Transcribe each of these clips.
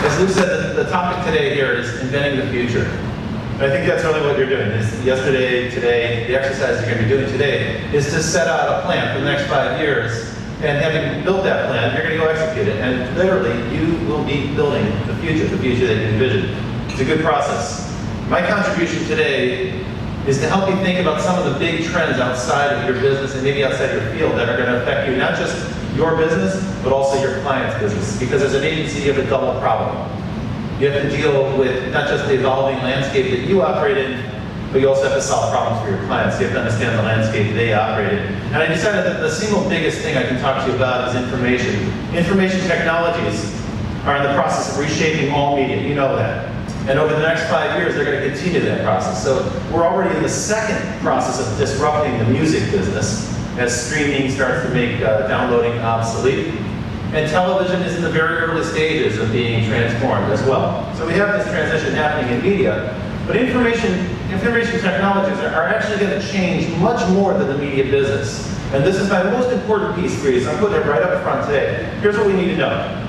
As Lou said, the topic today here is inventing the future. And I think that's really what you're doing. Is yesterday, today, the exercise you're going to be doing today is to set out a plan for the next 5 years. And having built that plan, you're going to go execute it. And literally, you will be building the future that you envision. It's a good process. My contribution today is to help you think about some of the big trends outside of your business and maybe outside your field that are going to affect you, not just your business, but also your client's business. Because as an agency, you have a double problem. You have to deal with not just the evolving landscape that you operate in, but you also have to solve problems for your clients. You have to understand the landscape they operate in. And I decided that the single biggest thing I can talk to you about is information. Information technologies are in the process of reshaping all media. You know that. And over the next 5 years, they're going to continue that process. So we're already in the second process of disrupting the music business as streaming starts to make downloading obsolete. And television is in the very early stages of being transformed as well. So we have this transition happening in media. But information technologies are actually going to change much more than the media business. And this is my most important piece for you, so I'm putting it right up front today. Here's what we need to know.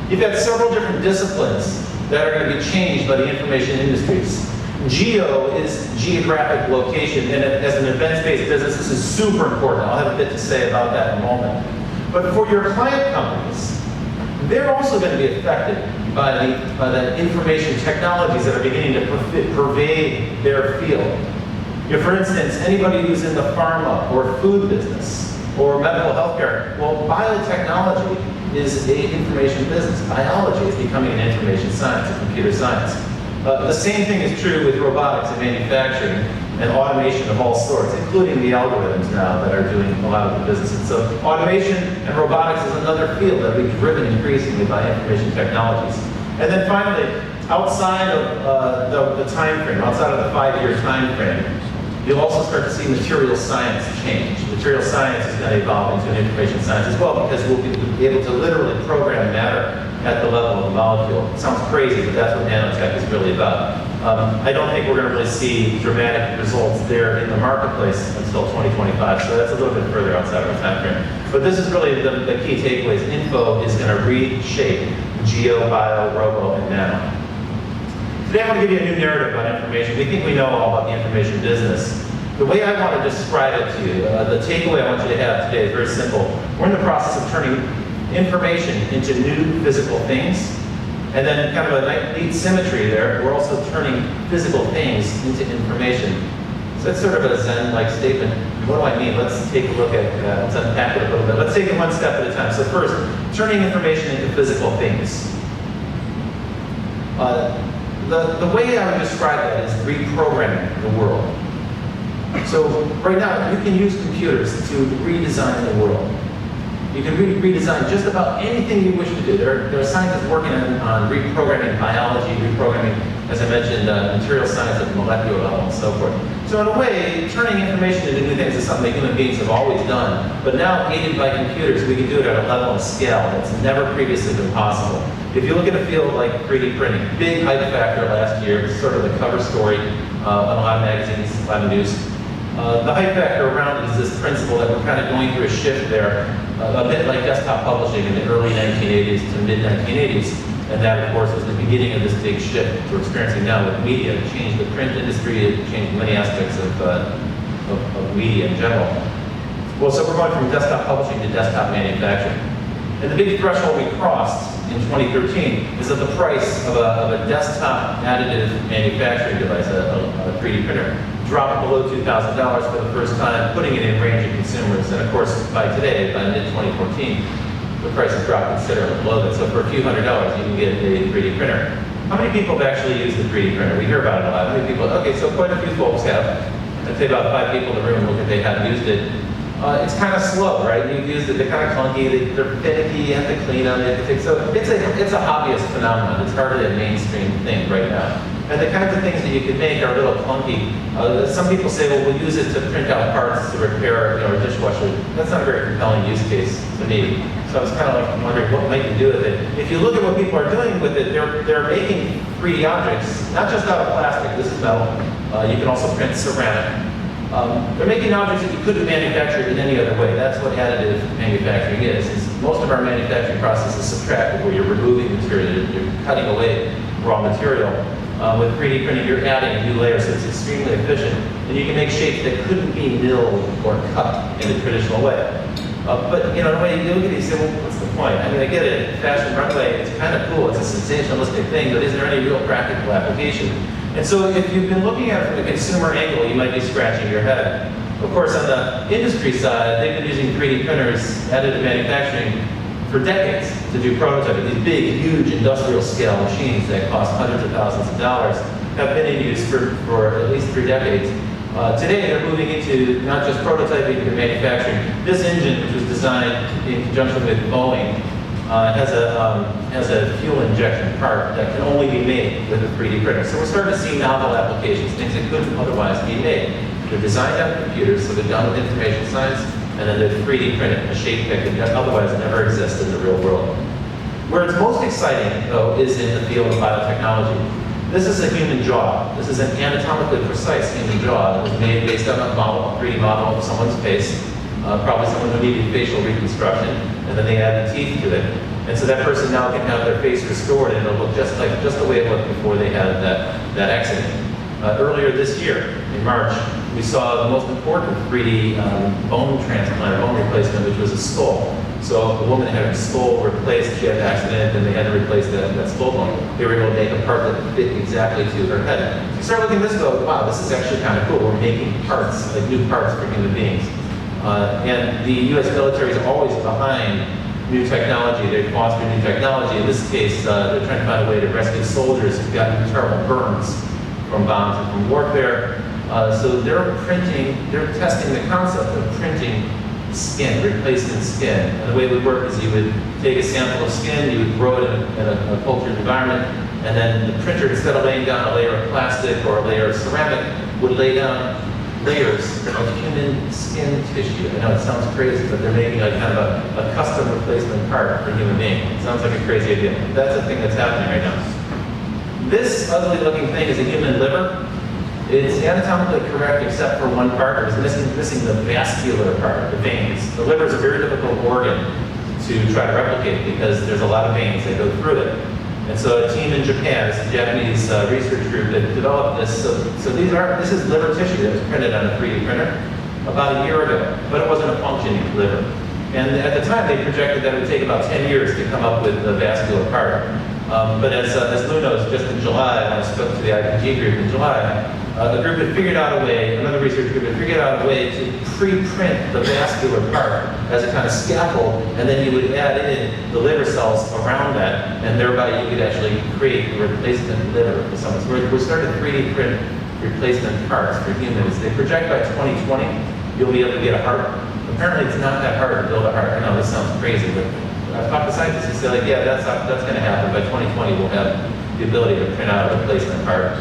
You've got several different disciplines that are going to be changed by the information industries. Geo is geographic location, and as an events-based business, this is super important. I'll have a bit to say about that in a moment. But for your client companies, they're also going to be affected by the information technologies that are beginning to pervade their field. For instance, anybody who's in the pharma or food business or medical healthcare, well, biotechnology is an information business. Biology is becoming an information science, a computer science. The same thing is true with robotics and manufacturing and automation of all sorts, including the algorithms now that are doing a lot of the businesses. So automation and robotics is another field that will be driven increasingly by information technologies. And then finally, outside of the time frame, outside of the 5-year time frame, you'll also start to see material science change. Material science is going to evolve into an information science as well, because we'll be able to literally program matter at the level of the molecule. It sounds crazy, but that's what nanotech is really about. I don't think we're going to really see dramatic results there in the marketplace until 2025, so that's a little bit further outside of our time frame. But this is really the key takeaways. Info is going to reshape geo, bio, robo, and nano. Today I want to give you a new narrative about information. We think we know all about the information business. The way I want to describe it to you, the takeaway I want you to have today is very simple. We're in the process of turning information into new physical things. And then kind of a neat symmetry there, we're also turning physical things into information. So it's sort of a Zen-like statement. What do I mean? Let's take a look at, let's unpack it a little bit. Let's take it one step at a time. So first, turning information into physical things. The way I would describe that is reprogramming the world. So right now, you can use computers to redesign the world. You can redesign just about anything you wish to do. There are scientists working on reprogramming biology, reprogramming, as I mentioned, material science at the molecular level and so forth. So in a way, turning information into new things is something that human beings have always done. But now, aided by computers, we can do it at a level and scale that's never previously been possible. If you look at a field like 3D printing, big hype factor last year, it's sort of the cover story on a lot of magazines, a lot of news. The hype factor around it is this principle that we're kind of going through a shift there, a bit like desktop publishing in the early 1980s to mid-1980s. And that, of course, was the beginning of this big shift we're experiencing now with media. It changed the print industry, it changed many aspects of media in general. Well, so we're going from desktop publishing to desktop manufacturing. And the big threshold we crossed in 2013 is that the price of a desktop additive manufacturing device, a 3D printer, dropped below $2,000 for the first time, putting it in range of consumers. And of course, by mid-2014, the price has dropped considerably below that. So for a few $100s, you can get a 3D printer. How many people have actually used the 3D printer? We hear about it a lot. How many people? Okay, so quite a few folks have. I'd say about 5 people in the room look at they haven't used it. It's kind of slow, right? You've used it, they're kind of clunky, they're finicky, you have to clean them, so it's a hobbyist phenomenon. It's hardly a mainstream thing right now. And the kinds of things that you can make are a little clunky. Some people say, well, we'll use it to print out parts to repair, a dishwasher. That's not a very compelling use case to me. So I was kind of like wondering, what might you do with it? If you look at what people are doing with it, they're making 3D objects, not just out of plastic. This is metal. You can also print ceramic. They're making objects that you couldn't manufacture in any other way. That's what additive manufacturing is most of our manufacturing process is subtractive, where you're removing material, you're cutting away raw material. With 3D printing, you're adding a new layer, so it's extremely efficient. And you can make shapes that couldn't be milled or cut in a traditional way. But you know, the way you look at it, you say, well, what's the point? I mean, I get it, fashion runway, it's kind of cool, it's a sensationalistic thing, but is there any real practical application? And so if you've been looking at it from a consumer angle, you might be scratching your head. Of course, on the industry side, they've been using 3D printers, additive manufacturing, for decades to do prototyping. These big, huge industrial scale machines that cost hundreds of thousands of dollars have been in use for at least 3 decades. Today, they're moving into not just prototyping, but manufacturing. This engine, which was designed in conjunction with Boeing, has a fuel injection part that can only be made with a 3D printer. So we're starting to see novel applications, things that couldn't otherwise be made. They're designed on computers, so they're done with information science, and then they're 3D printed in a shape that could otherwise never exist in the real world. Where it's most exciting, though, is in the field of biotechnology. This is a human jaw. This is an anatomically precise human jaw that was made based on a model, a 3D model of someone's face, probably someone who needed facial reconstruction, and then they added teeth to it. And so that person now can have their face restored, and it'll look just the way it looked before they had that accident. Earlier this year, in March, we saw the most important 3D bone transplant, or bone replacement, which was a skull. So a woman had her skull replaced, she had an accident, and they had to replace that skull bone. They were able to make a part that fit exactly to her head. So you start looking at this and go, wow, this is actually kind of cool. We're making parts, like new parts for human beings. And the US military is always behind new technology. They foster new technology. In this case, they're trying to find a way to rescue soldiers who've gotten terrible burns from bombs and from warfare. So they're testing the concept of printing skin, replacement skin. And the way it would work is you would take a sample of skin, you would grow it in a cultured environment, and then the printer, instead of laying down a layer of plastic or a layer of ceramic, would lay down layers of human skin tissue. I know it sounds crazy, but they're making like kind of a custom replacement part for human being. It sounds like a crazy idea. That's a thing that's happening right now. This ugly looking thing is a human liver. It's anatomically correct except for one part. It's missing the vascular part, the veins. The liver is a very difficult organ to try to replicate because there's a lot of veins that go through it. And so a team in Japan, this is a Japanese research group that developed this. So this is liver tissue that was printed on a 3D printer about a year ago, but it wasn't a functioning liver. And at the time, they projected that it would take about 10 years to come up with the vascular part. But as Lou knows, just in July, when I spoke to the IPG group in July, the group had figured out a way, another research group had figured out a way to pre-print the vascular part as a kind of scaffold, and then you would add in the liver cells around that, and thereby you could actually create a replacement liver for someone. So we're starting to 3D print replacement parts for humans. They project by 2020, you'll be able to get a heart. Apparently it's not that hard to build a heart. I know this sounds crazy, but I've talked to scientists who say, like, yeah, that's going to happen. By 2020, we'll have the ability to print out a replacement part.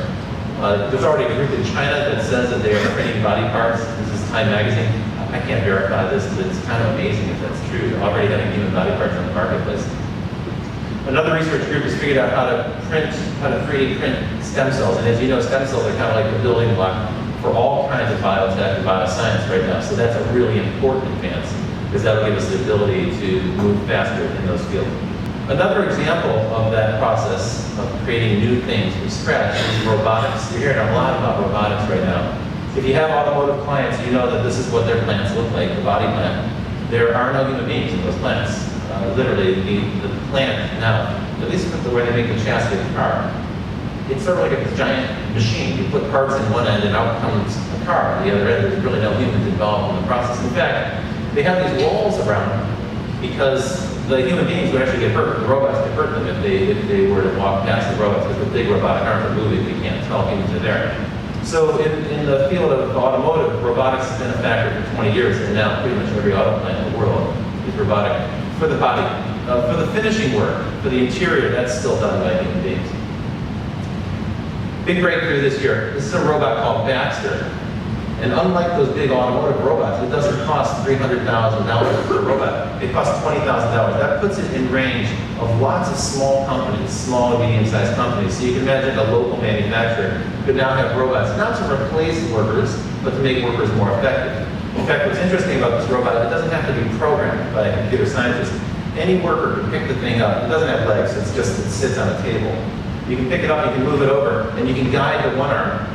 There's already a group in China that says that they are printing body parts. This is Time Magazine. I can't verify this, but it's kind of amazing if that's true. They're already having human body parts in the marketplace. Another research group has figured out how to 3D print stem cells. And as you know, stem cells are kind of like the building block for all kinds of biotech and bioscience right now. So that's a really important advance, because that'll give us the ability to move faster in those fields. Another example of that process of creating new things from scratch is robotics. You're hearing a lot about robotics right now. If you have automotive clients, you know that this is what their plants look like, the body plant. There are no human beings in those plants. Literally, the plant now, at least the way they make the chassis of the car, it's sort of like a giant machine. You put parts in one end and out comes a car. On the other end, there's really no humans involved in the process. In fact, they have these walls around them because the human beings would actually get hurt. The robots could hurt them if they were to walk past the robots, because the big robotic arms are moving, they can't tell humans are there. So in the field of automotive, robotics has been a factor for 20 years, and now pretty much every auto plant in the world is robotic for the body. For the finishing work, for the interior, that's still done by human beings. Big breakthrough this year. This is a robot called Baxter. And unlike those big automotive robots, it doesn't cost $300,000 per robot. It costs $20,000. That puts it in range of lots of small companies, small and medium-sized companies. So you can imagine a local manufacturer could now have robots, not to replace workers, but to make workers more effective. In fact, what's interesting about this robot, it doesn't have to be programmed by a computer scientist. Any worker can pick the thing up. It doesn't have legs, it sits on a table. You can pick it up, you can move it over, and you can guide the one arm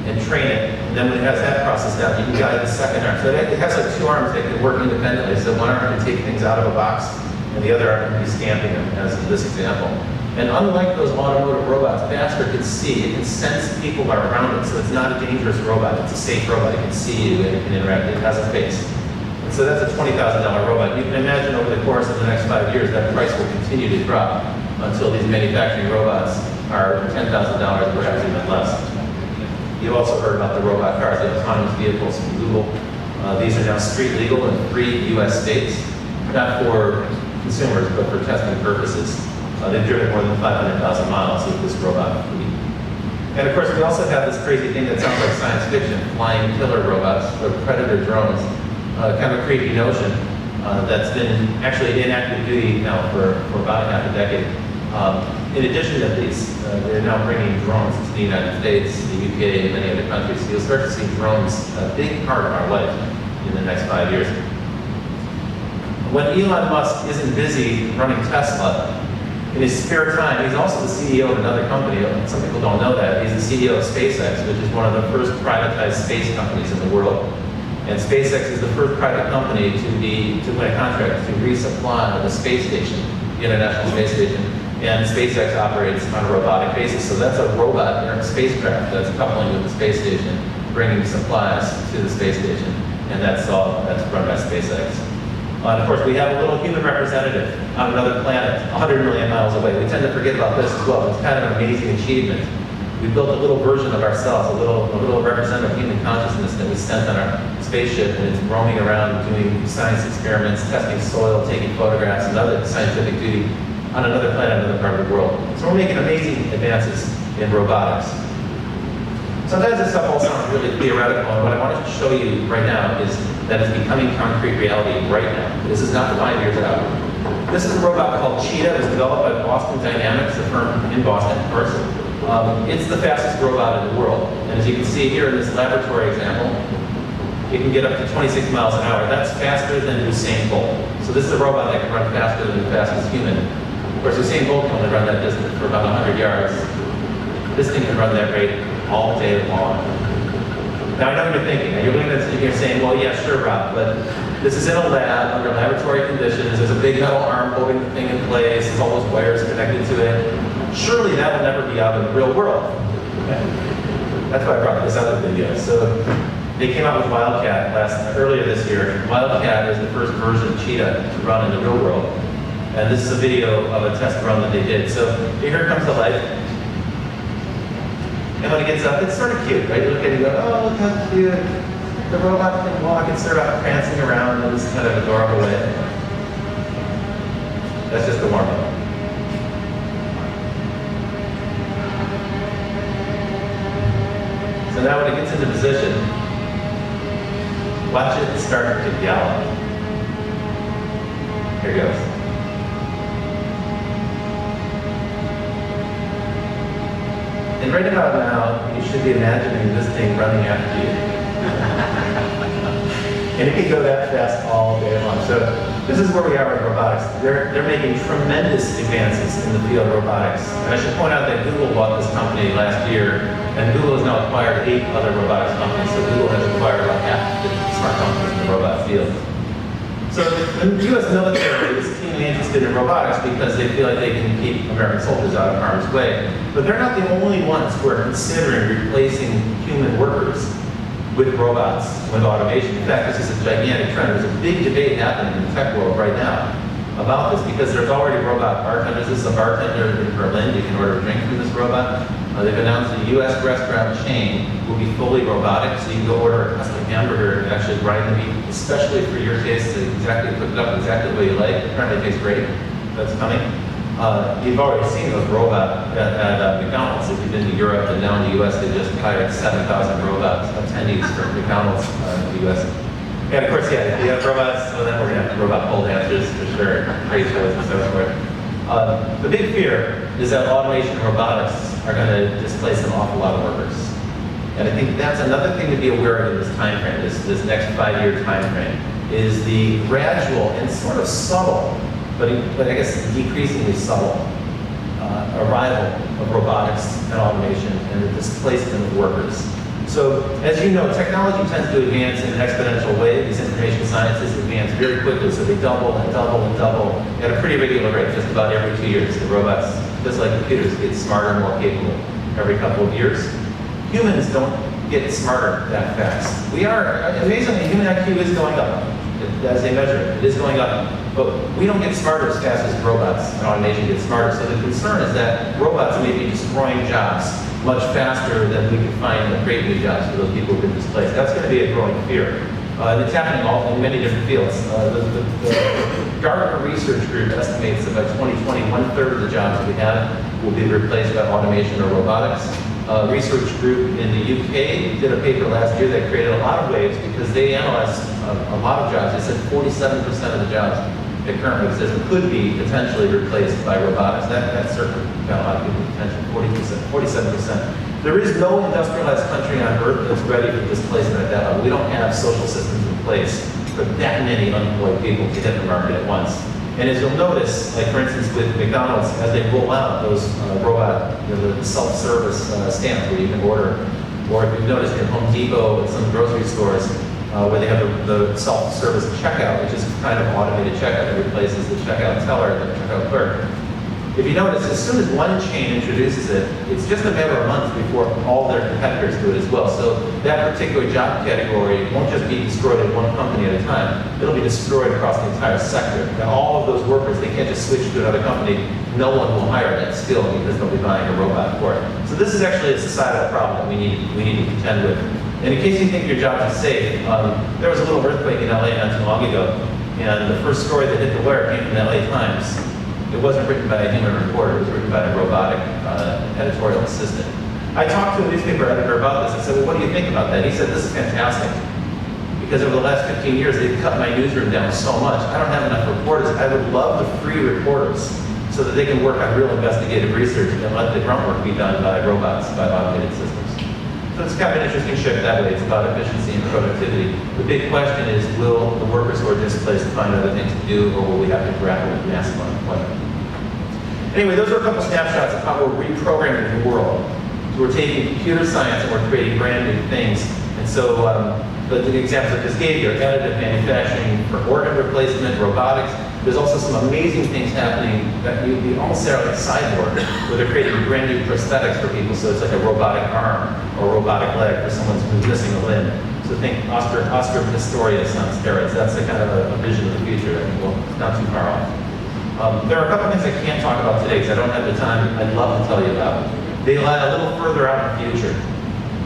and train it. And then when it has that process down, you can guide the second arm. So it has like two arms that can work independently. So one arm can take things out of a box, and the other arm can be stamping them, as in this example. And unlike those automotive robots, Faster can see, it can sense people are around it, so it's not a dangerous robot, it's a safe robot. It can see you and it can interact, it has a face. And so that's a $20,000 robot. You can imagine over the course of the next 5 years, that price will continue to drop until these manufacturing robots are $10,000, perhaps even less. You've also heard about the robot cars, the autonomous vehicles from Google. These are now street legal in 3 US states, not for consumers, but for testing purposes. They've driven more than 500,000 miles with this robot fleet. And of course, we also have this crazy thing that sounds like science fiction, flying killer robots, or predator drones. Kind of a creepy notion that's been actually in active duty now for about half a decade. In addition to these, they're now bringing drones to the United States, the UK, and many other countries. So you'll start to see drones a big part of our life in the next 5 years. When Elon Musk isn't busy running Tesla, in his spare time, he's also the CEO of another company. Some people don't know that. He's the CEO of SpaceX, which is one of the first privatized space companies in the world. And SpaceX is the first private company to win a contract to resupply the space station, the International Space Station. And SpaceX operates on a robotic basis. So that's a robot or a spacecraft that's coupling with the space station, bringing supplies to the space station. And that's run by SpaceX. And of course, we have a little human representative on another planet, 100 million miles away. We tend to forget about this as well. It's kind of an amazing achievement. We built a little version of ourselves, a little representative of human consciousness that we sent on our spaceship, and it's roaming around doing science experiments, testing soil, taking photographs, and other scientific duty on another planet, another part of the world. So we're making amazing advances in robotics. Sometimes this stuff all sounds really theoretical, and what I wanted to show you right now is that it's becoming concrete reality right now. This is not 5 years out. This is a robot called Cheetah. It was developed by Boston Dynamics, a firm in Boston, of course. It's the fastest robot in the world. And as you can see here in this laboratory example, it can get up to 26 miles an hour. That's faster than Usain Bolt. So this is a robot that can run faster than the fastest human. Of course, Usain Bolt can only run that distance for about 100 yards. This thing can run that rate all day long. Now I know what you're thinking. You're saying, well, yeah, sure, Rob, but this is in a lab under laboratory conditions. There's a big metal arm holding the thing in place. There's all those wires connected to it. Surely that will never be out in the real world. Okay. That's why I brought this other video. So they came out with Wildcat earlier this year. Wildcat is the first version of Cheetah to run in the real world. And this is a video of a test run that they did. So here it comes to life. And when it gets up, it's sort of cute, right? You look at it and go, oh, look how cute. The robot can walk and start out prancing around in this kind of adorable way. That's just the warm-up. So now when it gets into position, watch it start to gallop. Here it goes. And right about now, you should be imagining this thing running after you. And it can go that fast all day long. So this is where we are with robotics. They're making tremendous advances in the field of robotics. And I should point out that Google bought this company last year, and Google has now acquired 8 other robotics companies. So Google has acquired about half the smart companies in the robot field. So the U.S. military is keenly interested in robotics because they feel like they can keep American soldiers out of harm's way. But they're not the only ones who are considering replacing human workers with robots, with automation. In fact, this is a gigantic trend. There's a big debate happening in the tech world right now about this because there's already robot bartenders. This is a bartender in Berlin. You can order a drink from this robot. They've announced the U.S. restaurant chain will be fully robotic, so you can go order a custom hamburger and actually grind the meat, especially for your taste, to exactly cook it up exactly the way you like. It apparently tastes great. That's coming. You've already seen those robots at McDonald's. If you've been to Europe and now in the US, they just hired 7,000 robots, attendees for McDonald's in the US. And of course, yeah, if you have robots, well then we're going to have robot pole dancers for sure, trade shows and so forth. The big fear is that automation and robotics are going to displace an awful lot of workers. And I think that's another thing to be aware of in this time frame, this next 5-year time frame, is the gradual and sort of subtle, but I guess decreasingly subtle, arrival of robotics and automation and the displacement of workers. So, as you know, technology tends to advance in an exponential way. These information sciences advance very quickly, so they double and double and double at a pretty regular rate, just about every 2 years. The robots, just like computers, get smarter and more capable every couple of years. Humans don't get smarter that fast. We are, amazingly, human IQ is going up. As they measure it, it is going up. But we don't get smarter as fast as robots and automation gets smarter. So the concern is that robots may be destroying jobs much faster than we can find and create new jobs for those people who've been displaced. That's going to be a growing fear. And it's happening in many different fields. The Gartner Research Group estimates that by 2020, 1/3 of the jobs that we have will be replaced by automation or robotics. A research group in the UK did a paper last year that created a lot of waves because they analyzed a lot of jobs. They said 47% of the jobs that currently exist could be potentially replaced by robotics. That certainly got a lot of people's attention, 47%. There is no industrialized country on earth that's ready for displacement at that level. We don't have social systems in place for that many unemployed people to hit the market at once. And as you'll notice, like for instance with McDonald's, as they roll out those robot, the self-service stamps where you can order, or if you've noticed in Home Depot and some grocery stores, where they have the self-service checkout, which is kind of automated checkout that replaces the checkout teller, the checkout clerk. If you notice, as soon as one chain introduces it, it's just a matter of months before all their competitors do it as well. So that particular job category won't just be destroyed at one company at a time. It'll be destroyed across the entire sector. And all of those workers, they can't just switch to another company. No one will hire that skill because they'll be buying a robot for it. So this is actually a societal problem that we need to contend with. And in case you think your job is safe, there was a little earthquake in LA not too long ago, and the first story that hit the wire came from the LA Times. It wasn't written by a human reporter, it was written by a robotic editorial assistant. I talked to a newspaper editor about this. I said, well, what do you think about that? He said, this is fantastic. Because over the last 15 years, they've cut my newsroom down so much. I don't have enough reporters. I would love to free reporters so that they can work on real investigative research and let the grunt work be done by robots, by automated systems. So it's kind of an interesting shift that way. It's about efficiency and productivity. The big question is, will the workers who are displaced find other things to do, or will we have to grapple with massive unemployment? Anyway, those are a couple snapshots of how we're reprogramming the world. So we're taking computer science and we're creating brand new things. And so the examples I just gave you are additive manufacturing for organ replacement, robotics. There's also some amazing things happening that you almost say are like cyborg, where they're creating brand new prosthetics for people. So it's like a robotic arm or a robotic leg for someone who's missing a limb. So think Oscar Pistorius on steroids. That's the kind of a vision of the future. I mean, well, it's not too far off. There are a couple things I can't talk about today because I don't have the time I'd love to tell you about. They lie a little further out in the future.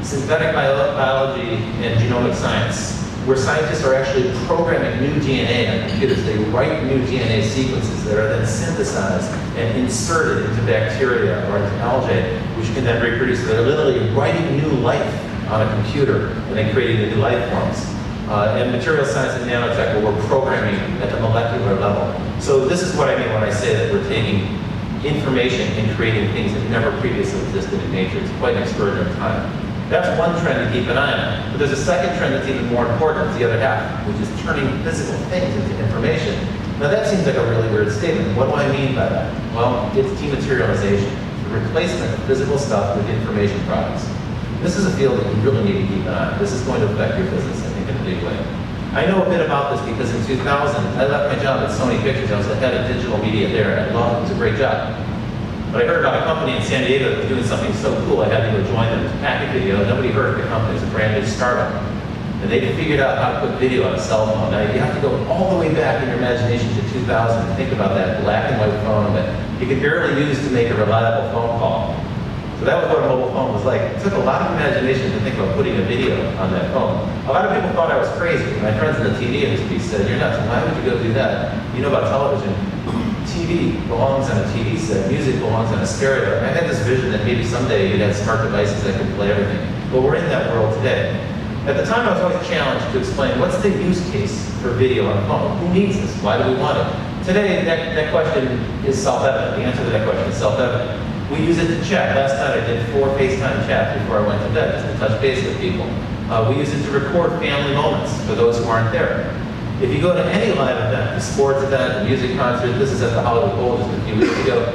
Synthetic biology and genomic science, where scientists are actually programming new DNA on computers. They write new DNA sequences that are then synthesized and inserted into bacteria or into algae, which can then reproduce. So they're literally writing new life on a computer and then creating the new life forms. And material science and nanotech, where we're programming at the molecular level. So this is what I mean when I say that we're taking information and creating things that never previously existed in nature. It's quite an extraordinary time. That's one trend to keep an eye on. But there's a second trend that's even more important, it's the other half, which is turning physical things into information. Now that seems like a really weird statement. What do I mean by that? Well, it's dematerialization, the replacement of physical stuff with information products. This is a field that you really need to keep an eye on. This is going to affect your business, I think, in a big way. I know a bit about this because in 2000, I left my job at Sony Pictures. I was the head of digital media there, and I loved it. It was a great job. But I heard about a company in San Diego that was doing something so cool, I had to go join them. It was Packet Video. Nobody heard of the company. It's a brand new startup. And they figured out how to put video on a cell phone. Now, you have to go all the way back in your imagination to 2000 and think about that black and white phone that you could barely use to make a reliable phone call. So that was what a mobile phone was like. It took a lot of imagination to think about putting a video on that phone. A lot of people thought I was crazy. My friends in the TV industry said, "You're nuts. Why would you go do that? You know about television. TV TV belongs on a TV set, music belongs on a stereo. And I had this vision that maybe someday you'd have smart devices that could play everything. But we're in that world today. At the time, I was always challenged to explain what's the use case for video on a phone? Who needs this? Why do we want it? Today, that question is self-evident. The answer to that question is self-evident. We use it to chat. Last night I did 4 FaceTime chats before I went to bed, just to touch base with people. We use it to record family moments for those who aren't there. If you go to any live event, a sports event, a music concert, this is at the Hollywood Bowl just a few weeks ago,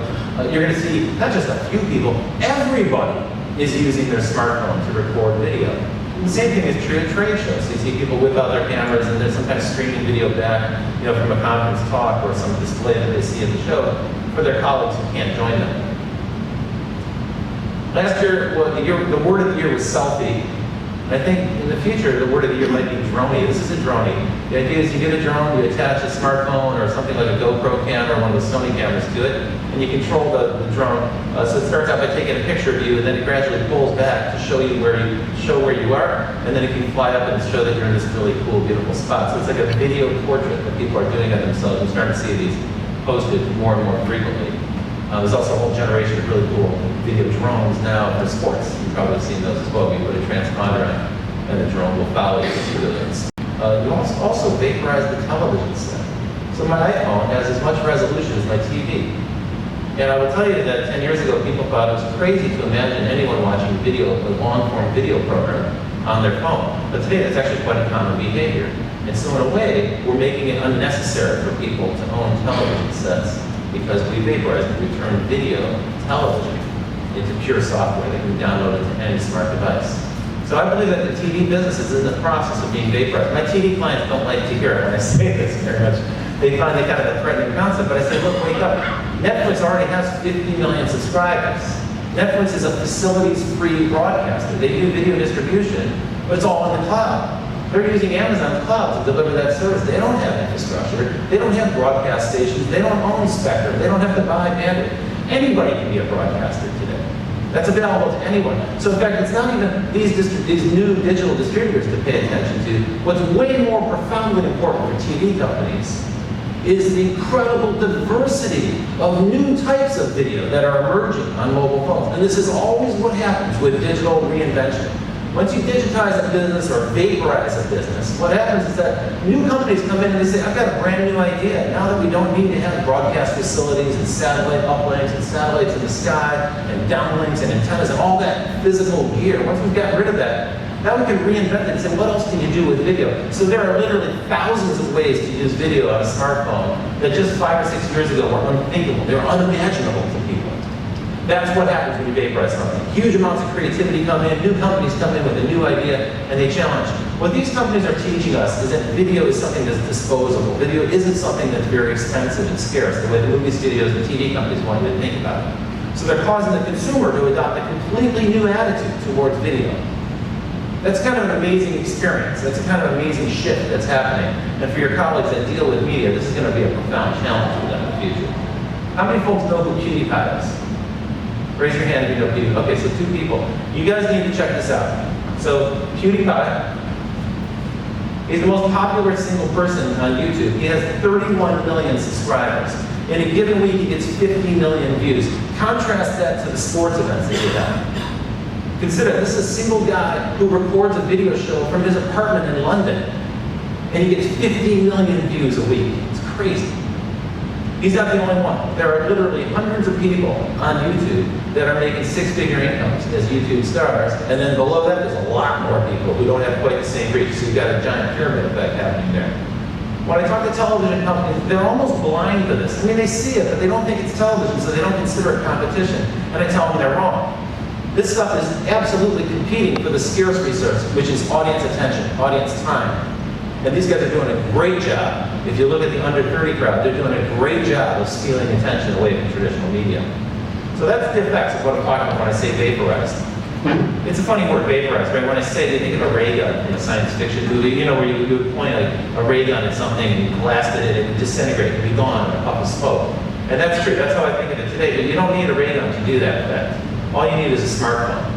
you're going to see not just a few people, everybody is using their smartphone to record video. The same thing is true at trade shows. You see people whip out their cameras and there's some kind of streaming video back, from a conference talk or some display that they see at the show for their colleagues who can't join them. Last year, the word of the year was selfie. I think in the future, the word of the year might be droney. This is a droney. The idea is you get a drone, you attach a smartphone or something like a GoPro camera or one of those Sony cameras to it, and you control the drone. So it starts out by taking a picture of you, and then it gradually pulls back to show where you are, and then it can fly up and show that you're in this really cool, beautiful spot. So it's like a video portrait that people are doing of themselves. We're starting to see these posted more and more frequently. There's also a whole generation of really cool video drones now for sports. You've probably seen those as well. You put a transponder on, and the drone will follow you to civilians. You also vaporize the television set. So my iPhone has as much resolution as my TV. And I will tell you that 10 years ago, people thought it was crazy to imagine anyone watching a long-form video program on their phone. But today, that's actually quite a common behavior. And so in a way, we're making it unnecessary for people to own television sets because we vaporize and we turn video television into pure software that can be downloaded to any smart device. So I believe that the TV business is in the process of being vaporized. My TV clients don't like to hear it when I say this very much. They find it kind of a threatening concept, but I say, look, wake up. Netflix already has 50 million subscribers. Netflix is a facilities-free broadcaster. They do video distribution, but it's all in the cloud. They're using Amazon's cloud to deliver that service. They don't have infrastructure. They don't have broadcast stations. They don't own spectrum. They don't have to buy bandwidth. Anybody can be a broadcaster today. That's available to anyone. So in fact, it's not even these new digital distributors to pay attention to. What's way more profoundly important for TV companies is the incredible diversity of new types of video that are emerging on mobile phones. And this is always what happens with digital reinvention. Once you digitize a business or vaporize a business, what happens is that new companies come in and they say, I've got a brand new idea. Now that we don't need to have broadcast facilities and satellite uplinks and satellites in the sky and downlinks and antennas and all that physical gear, once we've gotten rid of that, now we can reinvent it and say, what else can you do with video? So there are literally thousands of ways to use video on a smartphone that just 5 or 6 years ago were unthinkable. They were unimaginable to people. That's what happens when you vaporize something. Huge amounts of creativity come in, new companies come in with a new idea, and they challenge. What these companies are teaching us is that video is something that's disposable. Video isn't something that's very expensive and scarce, the way the movie studios and TV companies want you to think about it. So they're causing the consumer to adopt a completely new attitude towards video. That's kind of an amazing experience. That's a kind of amazing shift that's happening. And for your colleagues that deal with media, this is going to be a profound challenge for them in the future. How many folks know who PewDiePie is? Raise your hand if you know PewDiePie. Okay, so 2 people. You guys need to check this out. So PewDiePie is the most popular single person on YouTube. He has 31 million subscribers. In a given week, he gets 50 million views. Contrast that to the sports events that he have. Consider, this is a single guy who records a video show from his apartment in London, and he gets 50 million views a week. It's crazy. He's not the only one. There are literally hundreds of people on YouTube that are making 6-figure incomes as YouTube stars, and then below that, there's a lot more people who don't have quite the same reach. So you've got a giant pyramid effect happening there. When I talk to television companies, they're almost blind to this. I mean, they see it, but they don't think it's television, so they don't consider it competition. And I tell them they're wrong. This stuff is absolutely competing for the scarce resource, which is audience attention, audience time. And these guys are doing a great job. If you look at the under 30 crowd, they're doing a great job of stealing attention away from traditional media. So that's the effects of what I'm talking about when I say vaporized. It's a funny word, vaporized, right? When I say they think of a ray gun in a science fiction movie, where you would point like a ray gun at something and you blast it and it would disintegrate and be gone in a puff of smoke. And that's true, that's how I think of it today, but you don't need a ray gun to do that effect. All you need is a smartphone.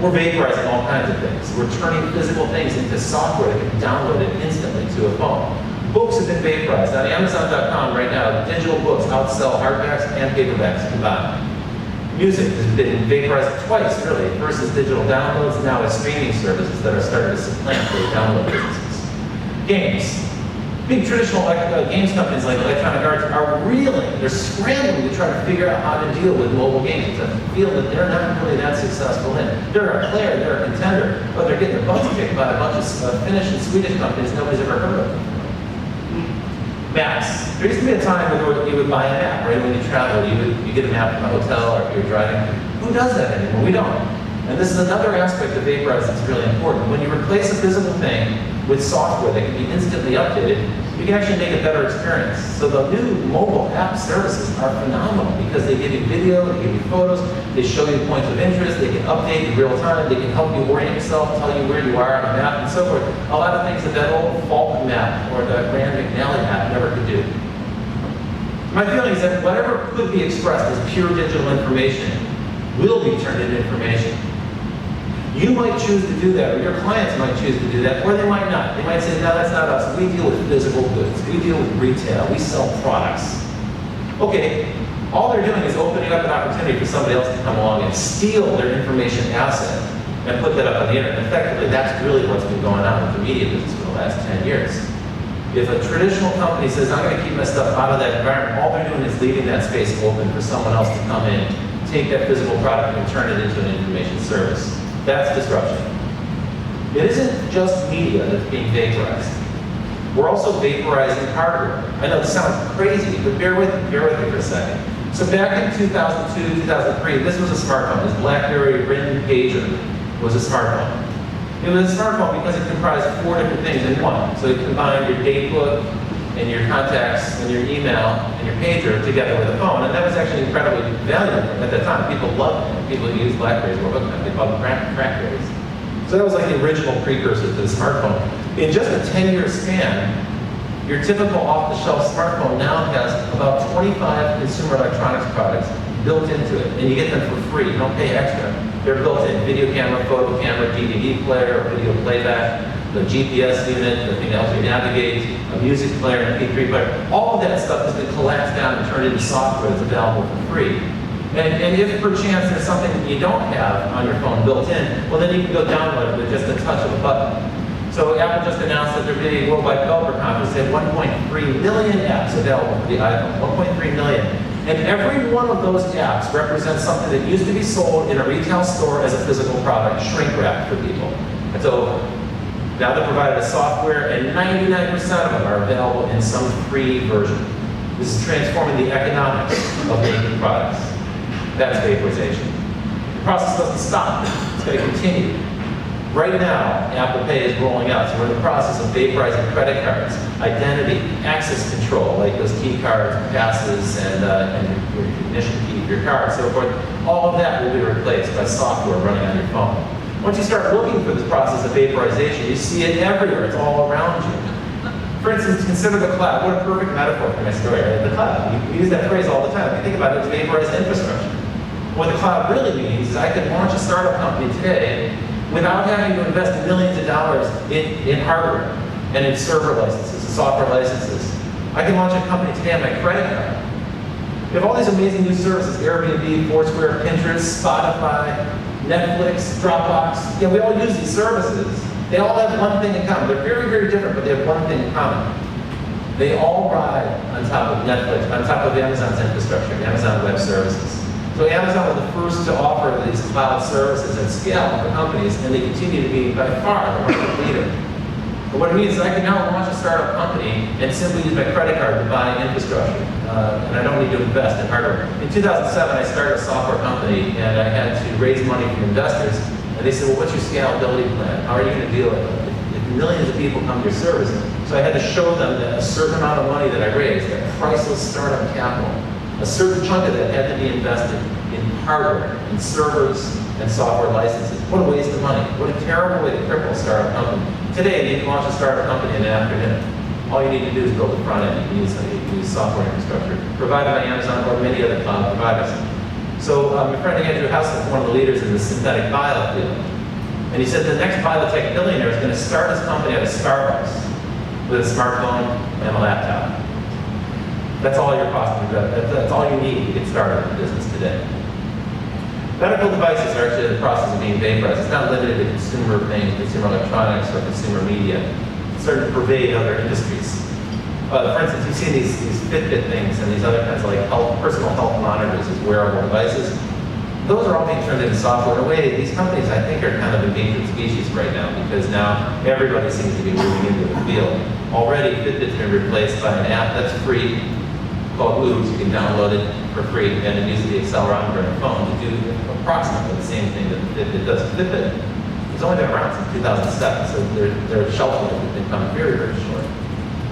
We're vaporizing all kinds of things. We're turning physical things into software that can be downloaded instantly to a phone. Books have been vaporized. On Amazon.com right now, digital books outsell hardbacks and paperbacks combined. Music has been vaporized twice, really. First is digital downloads, now it's streaming services that are starting to supplant those download businesses. Games. Big traditional games companies like Electronic Arts are reeling. They're scrambling to try to figure out how to deal with mobile games. It's a field that they're not really that successful in. They're a player, they're a contender, but they're getting their butts kicked by a bunch of Finnish and Swedish companies nobody's ever heard of. Maps. There used to be a time when you would buy an app, right? When you travel, you get a map from a hotel or if you're driving. Who does that anymore? We don't. And this is another aspect of Vaporize that's really important. When you replace a physical thing with software that can be instantly updated, you can actually make a better experience. So the new mobile app services are phenomenal because they give you video, they give you photos, they show you points of interest, they can update in real time, they can help you orient yourself, tell you where you are on the map, and so forth. A lot of things that old Falk map or the Grand McNally map never could do. My feeling is that whatever could be expressed as pure digital information will be turned into information. You might choose to do that, or your clients might choose to do that, or they might not. They might say, no, that's not us. We deal with physical goods. We deal with retail. We sell products. Okay, all they're doing is opening up an opportunity for somebody else to come along and steal their information asset and put that up on the internet. Effectively, that's really what's been going on with the media business for the last 10 years. If a traditional company says, I'm going to keep my stuff out of that environment, all they're doing is leaving that space open for someone else to come in, take that physical product and turn it into an information service. That's disruption. It isn't just media that's being vaporized. We're also vaporizing hardware. I know this sounds crazy, but bear with me for a second. So back in 2002, 2003, this was a smartphone. This BlackBerry Ring Pager was a smartphone. It was a smartphone because it comprised 4 different things in one. So it combined your date book and your contacts and your email and your pager together with a phone. And that was actually incredibly valuable at that time. People loved it. People who used BlackBerrys were hooked on it. They called them crackberries. So that was like the original precursor to the smartphone. In just a 10-year span, your typical off-the-shelf smartphone now has about 25 consumer electronics products built into it. And you get them for free. You don't pay extra. They're built in. Video camera, photo camera, DVD player, video playback, the GPS unit, the thing that helps you navigate, a music player, an MP3 player. All of that stuff has been collapsed down and turned into software that's available for free. And if perchance there's something that you don't have on your phone built in, well then you can go download it with just a touch of a button. So Apple just announced that they're doing a worldwide developer conference. They have 1.3 million apps available for the iPhone, 1.3 million. And every one of those apps represents something that used to be sold in a retail store as a physical product, shrink wrapped for people. And so now they're provided a software, and 99% of them are available in some free version. This is transforming the economics of making products. That's vaporization. The process doesn't stop. It's going to continue. Right now, Apple Pay is rolling out, so we're in the process of vaporizing credit cards, identity, access control, like those key cards, passes, and your ignition key for your car, and so forth. All of that will be replaced by software running on your phone. Once you start looking for this process of vaporization, you see it everywhere. It's all around you. For instance, consider the cloud. What a perfect metaphor for my story, right? The cloud. We use that phrase all the time. If you think about it, it's vaporized infrastructure. What the cloud really means is I can launch a startup company today without having to invest millions of dollars in hardware and in server licenses and software licenses. I can launch a company today on my credit card. We have all these amazing new services, Airbnb, Foursquare, Pinterest, Spotify, Netflix, Dropbox. We all use these services. They all have one thing in common. They're very, very different, but they have one thing in common. They all ride on top of Netflix, on top of Amazon's infrastructure, Amazon Web Services. So Amazon was the first to offer these cloud services at scale for companies, and they continue to be by far the market leader. But what it means is I can now launch a startup company and simply use my credit card to buy infrastructure, and I don't need to invest in hardware. In 2007, I started a software company, and I had to raise money from investors, and they said, well, what's your scalability plan? How are you going to deal with it? If millions of people come to your service. So I had to show them that a certain amount of money that I raised, that priceless startup capital, a certain chunk of that had to be invested in hardware, in servers, and software licenses. What a waste of money. What a terrible way to cripple a startup company. Today, you can launch a startup company in an afternoon. All you need to do is build a front end. You can use software infrastructure provided by Amazon or many other cloud providers. So my friend Andrew House is one of the leaders in the synthetic bio field. And he said the next biotech billionaire is going to start his company at a Starbucks. with a smartphone and a laptop. That's all you're costing. That's all you need to get started in business today. Medical devices are actually in the process of being vaporized. It's not limited to consumer things, consumer electronics, or consumer media. It's starting to pervade other industries. For instance, you've seen these Fitbit things and these other kinds of like personal health monitors as wearable devices. Those are all being turned into software. In a way, these companies, I think, are kind of endangered species right now because now everybody seems to be moving into the field. Already, Fitbit's been replaced by an app that's free called Moves. You can download it for free, and it uses the accelerometer on your phone to do approximately the same thing that Fitbit does. Fitbit has only been around since 2007, so their shelf life has become very, very short.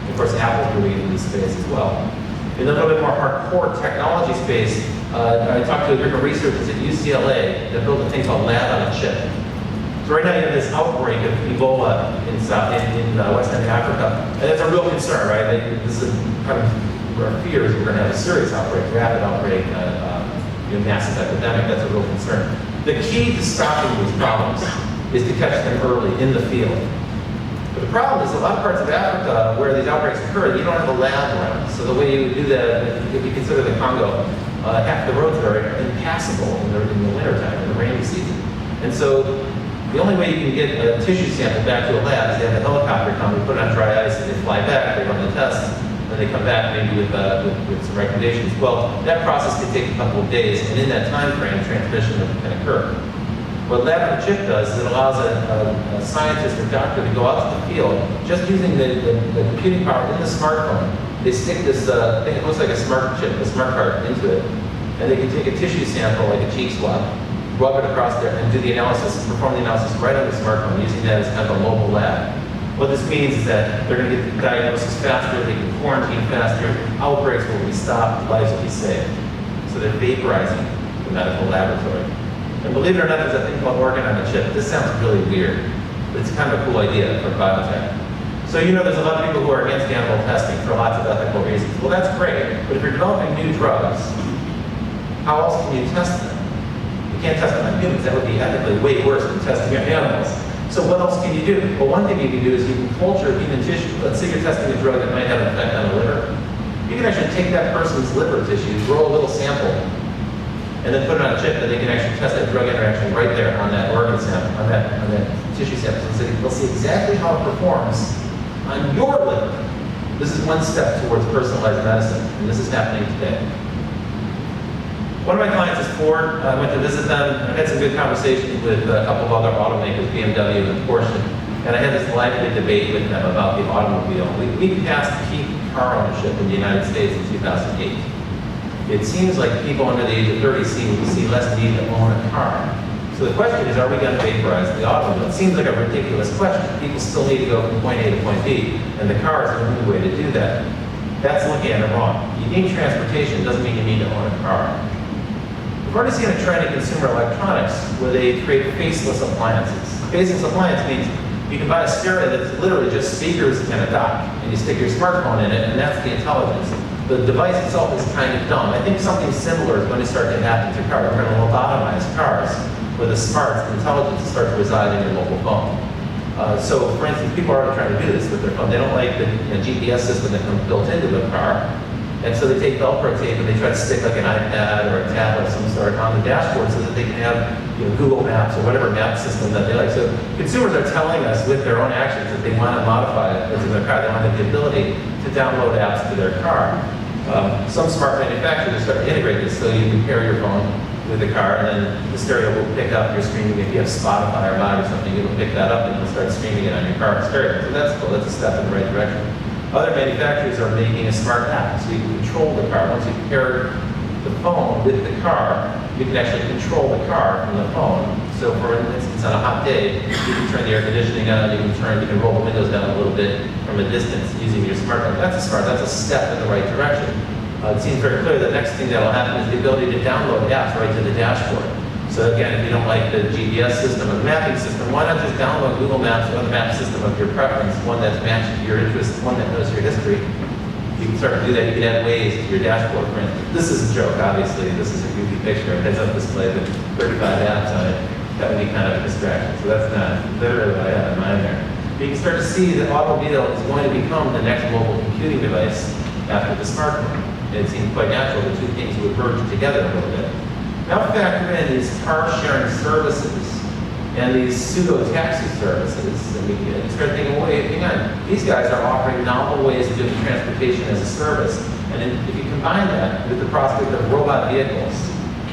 Of course, Apple's moving into this space as well. In a little bit more hardcore technology space, I talked to a group of researchers at UCLA that built a thing called Lab on a Chip. So right now you have this outbreak of Ebola in West End Africa, and it's a real concern, right? This is kind of our fears we're going to have a serious outbreak, rapid outbreak, massive epidemic. That's a real concern. The key to stopping these problems is to catch them early in the field. But the problem is a lot of parts of Africa where these outbreaks occur, you don't have a lab around. So the way you do that, if you consider the Congo, half the roads are impassable in the wintertime, in the rainy season. And so the only way you can get a tissue sample back to a lab is they have a helicopter come, they put it on dry ice, and they fly back, they run the tests, and they come back maybe with some recommendations. Well, that process can take a couple of days, and in that time frame, transmission can occur. What Lab on a Chip does is it allows a scientist or doctor to go out to the field just using the computing power in the smartphone. They stick this thing, it looks like a smart chip, a smart card into it, and they can take a tissue sample, like a cheek swab, rub it across there, and do the analysis, perform the analysis right on the smartphone, using that as kind of a mobile lab. What this means is that they're going to get the diagnosis faster, they can quarantine faster, outbreaks will be stopped, lives will be saved. So they're vaporizing the medical laboratory. And believe it or not, there's a thing called organ on a chip. This sounds really weird, but it's kind of a cool idea for biotech. So there's a lot of people who are against animal testing for lots of ethical reasons. Well, that's great, but if you're developing new drugs, how else can you test them? You can't test them on humans. That would be ethically way worse than testing on animals. So what else can you do? Well, one thing you can do is you can culture human tissue. Let's say you're testing a drug that might have an effect on the liver. You can actually take that person's liver tissue, grow a little sample, and then put it on a chip, and they can actually test that drug interaction right there on that organ sample, on that tissue sample. So they'll see exactly how it performs on your liver. This is one step towards personalized medicine, and this is happening today. One of my clients is Ford. I went to visit them. I had some good conversations with a couple of other automakers, BMW and Porsche, and I had this lively debate with them about the automobile. We passed peak car ownership in the United States in 2008. It seems like people under the age of 30 see less need to own a car. So the question is, are we going to vaporize the automobile? It seems like a ridiculous question. People still need to go from point A to point B, and the car is the only way to do that. That's looking at it wrong. You need transportation, doesn't mean you need to own a car. We've already seen a trend in consumer electronics where they create faceless appliances. Faceless appliance means you can buy a stereo that's literally just speakers and a dock, and you stick your smartphone in it, and that's the intelligence. The device itself is kind of dumb. I think something similar is going to start to happen to cars. We're going to lobotomize cars where the smarts, the intelligence will start to reside in your mobile phone. So, for instance, people are already trying to do this with their phone. They don't like the GPS system that comes built into the car. And so they take Velcro tape and they try to stick like an iPad or a tablet of some sort on the dashboard so that they can have Google Maps or whatever map system that they like. So consumers are telling us with their own actions that they want to modify it to their car. They want the ability to download apps to their car. Some smart manufacturers start to integrate this so you can pair your phone with the car and then the stereo will pick up your streaming. If you have Spotify or Live or something, it'll pick that up and it'll start streaming it on your car stereo. So that's cool. That's a step in the right direction. Other manufacturers are making a smart app so you can control the car. Once you pair the phone with the car, you can actually control the car from the phone. So for instance, on a hot day, you can turn the air conditioning on, you can roll the windows down a little bit from a distance using your smartphone. That's a step in the right direction. It seems very clear the next thing that will happen is the ability to download apps right to the dashboard. So again, if you don't like the GPS system or the mapping system, why not just download Google Maps or the map system of your preference, one that's matched to your interests, one that knows your history. You can start to do that. You can add Waze to your dashboard, for instance. This is a joke, obviously. This is a goofy picture. It has up display with 35 apps on it. That would be kind of a distraction. So that's not literally what I have in mind there. You can start to see that automobile is going to become the next mobile computing device after the smartphone. It seems quite natural the two things would merge together a little bit. Now factor in these car sharing services and these pseudo-taxi services, and you start thinking, wait, hang on, these guys are offering novel ways of doing transportation as a service. And if you combine that with the prospect of robot vehicles,